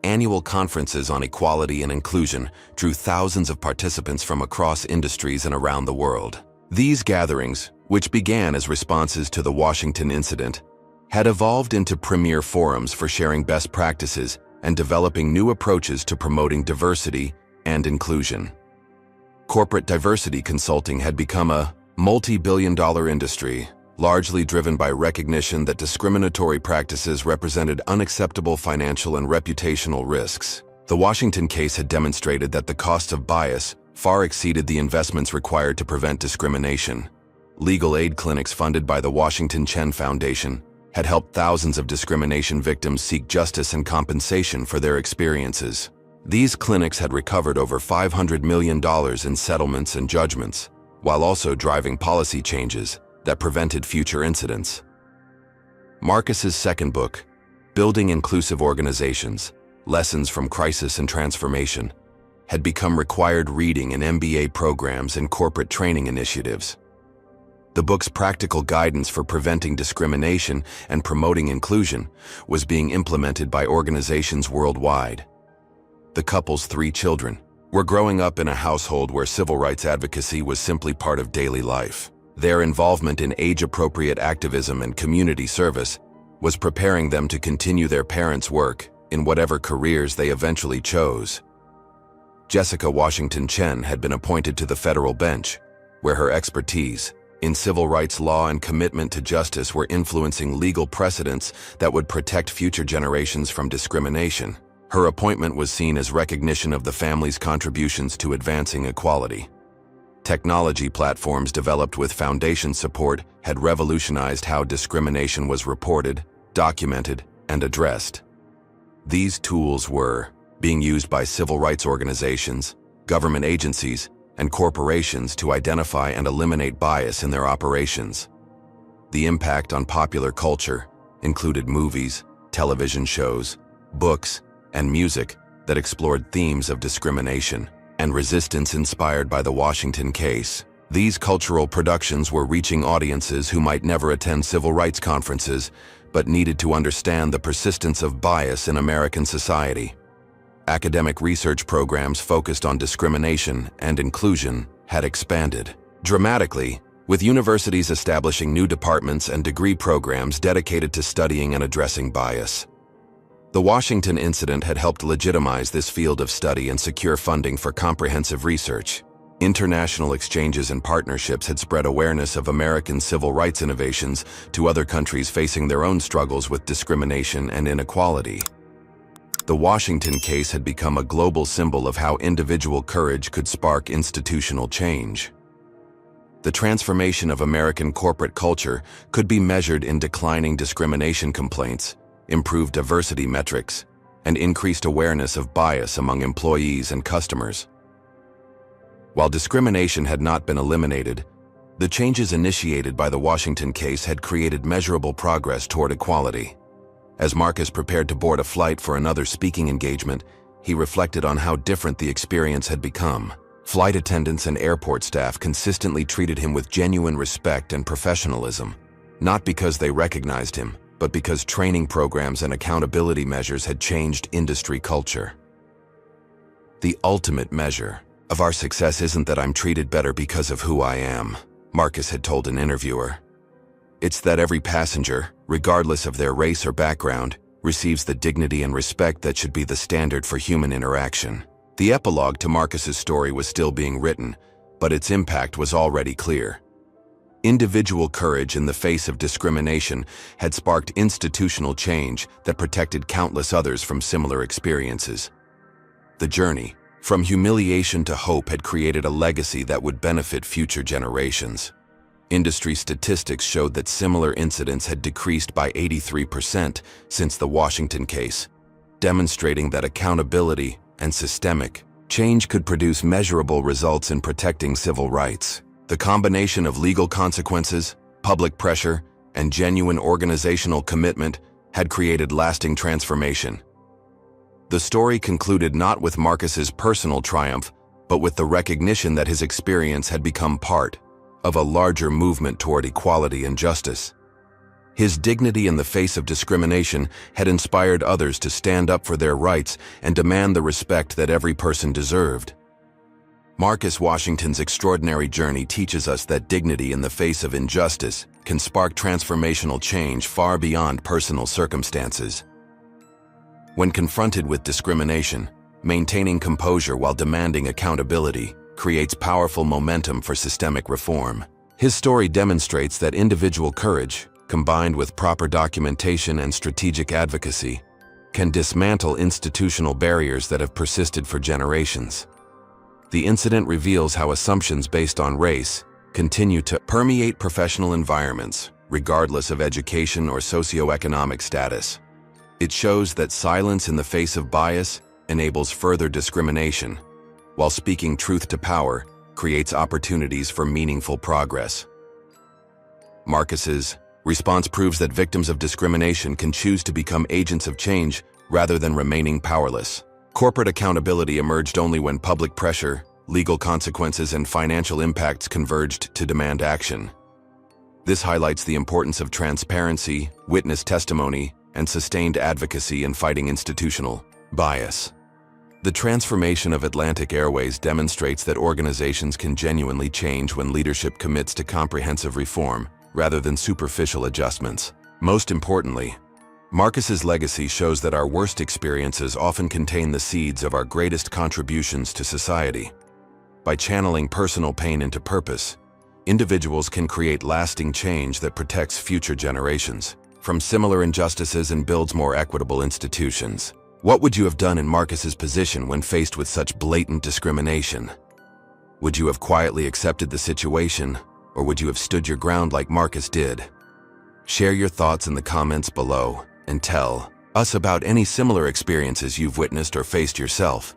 Annual conferences on equality and inclusion drew thousands of participants from across industries and around the world. These gatherings, which began as responses to the Washington incident, had evolved into premier forums for sharing best practices and developing new approaches to promoting diversity and inclusion. Corporate diversity consulting had become a multi-billion-dollar industry, largely driven by recognition that discriminatory practices represented unacceptable financial and reputational risks. The Washington case had demonstrated that the cost of bias far exceeded the investments required to prevent discrimination. Legal aid clinics funded by the Washington Chen Foundation had helped thousands of discrimination victims seek justice and compensation for their experiences. These clinics had recovered over $500 million in settlements and judgments, while also driving policy changes that prevented future incidents. Marcus's second book, Building Inclusive Organizations: Lessons from Crisis and Transformation, had become required reading in MBA programs and corporate training initiatives. The book's practical guidance for preventing discrimination and promoting inclusion was being implemented by organizations worldwide. The couple's 3 children were growing up in a household where civil rights advocacy was simply part of daily life. Their involvement in age-appropriate activism and community service was preparing them to continue their parents' work in whatever careers they eventually chose. Jessica Washington Chen had been appointed to the federal bench, where her expertise in civil rights law and commitment to justice were influencing legal precedents that would protect future generations from discrimination. Her appointment was seen as recognition of the family's contributions to advancing equality. Technology platforms developed with foundation support had revolutionized how discrimination was reported, documented, and addressed. These tools were being used by civil rights organizations, government agencies, and corporations to identify and eliminate bias in their operations. The impact on popular culture included movies, television shows, books, and music that explored themes of discrimination and resistance inspired by the Washington case. These cultural productions were reaching audiences who might never attend civil rights conferences, but needed to understand the persistence of bias in American society. Academic research programs focused on discrimination and inclusion had expanded dramatically, with universities establishing new departments and degree programs dedicated to studying and addressing bias. The Washington incident had helped legitimize this field of study and secure funding for comprehensive research. International exchanges and partnerships had spread awareness of American civil rights innovations to other countries facing their own struggles with discrimination and inequality. The Washington case had become a global symbol of how individual courage could spark institutional change. The transformation of American corporate culture could be measured in declining discrimination complaints, improved diversity metrics, and increased awareness of bias among employees and customers. While discrimination had not been eliminated, the changes initiated by the Washington case had created measurable progress toward equality. As Marcus prepared to board a flight for another speaking engagement, he reflected on how different the experience had become. Flight attendants and airport staff consistently treated him with genuine respect and professionalism, not because they recognized him, but because training programs and accountability measures had changed industry culture. The ultimate measure of our success isn't that I'm treated better because of who I am, Marcus had told an interviewer. It's that every passenger, regardless of their race or background, receives the dignity and respect that should be the standard for human interaction. The epilogue to Marcus's story was still being written, but its impact was already clear. Individual courage in the face of discrimination had sparked institutional change that protected countless others from similar experiences. The journey, from humiliation to hope, had created a legacy that would benefit future generations. Industry statistics showed that similar incidents had decreased by 83% since the Washington case, demonstrating that accountability and systemic change could produce measurable results in protecting civil rights. The combination of legal consequences, public pressure, and genuine organizational commitment had created lasting transformation. The story concluded not with Marcus's personal triumph, but with the recognition that his experience had become part of a larger movement toward equality and justice. His dignity in the face of discrimination had inspired others to stand up for their rights and demand the respect that every person deserved. Marcus Washington's extraordinary journey teaches us that dignity in the face of injustice can spark transformational change far beyond personal circumstances. When confronted with discrimination, maintaining composure while demanding accountability creates powerful momentum for systemic reform. His story demonstrates that individual courage, combined with proper documentation and strategic advocacy, can dismantle institutional barriers that have persisted for generations. The incident reveals how assumptions based on race continue to permeate professional environments, regardless of education or socioeconomic status. It shows that silence in the face of bias enables further discrimination, while speaking truth to power creates opportunities for meaningful progress. Marcus's response proves that victims of discrimination can choose to become agents of change rather than remaining powerless. Corporate accountability emerged only when public pressure, legal consequences, and financial impacts converged to demand action. This highlights the importance of transparency, witness testimony, and sustained advocacy in fighting institutional bias. The transformation of Atlantic Airways demonstrates that organizations can genuinely change when leadership commits to comprehensive reform rather than superficial adjustments. Most importantly, Marcus's legacy shows that our worst experiences often contain the seeds of our greatest contributions to society. By channeling personal pain into purpose, individuals can create lasting change that protects future generations from similar injustices and builds more equitable institutions. What would you have done in Marcus's position when faced with such blatant discrimination? Would you have quietly accepted the situation, or would you have stood your ground like Marcus did? Share your thoughts in the comments below and tell us about any similar experiences you've witnessed or faced yourself.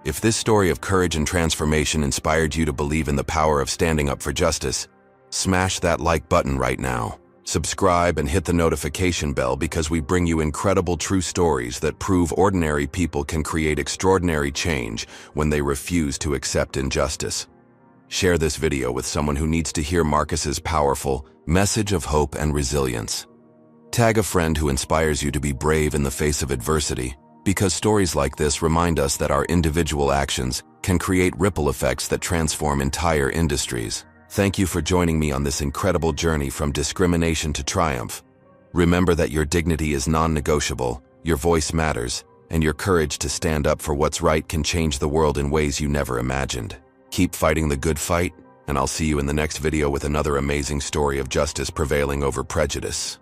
If this story of courage and transformation inspired you to believe in the power of standing up for justice, smash that like button right now. Subscribe and hit the notification bell because we bring you incredible true stories that prove ordinary people can create extraordinary change when they refuse to accept injustice. Share this video with someone who needs to hear Marcus's powerful message of hope and resilience. Tag a friend who inspires you to be brave in the face of adversity, because stories like this remind us that our individual actions can create ripple effects that transform entire industries. Thank you for joining me on this incredible journey from discrimination to triumph. Remember that your dignity is non-negotiable, your voice matters, and your courage to stand up for what's right can change the world in ways you never imagined. Keep fighting the good fight, and I'll see you in the next video with another amazing story of justice prevailing over prejudice.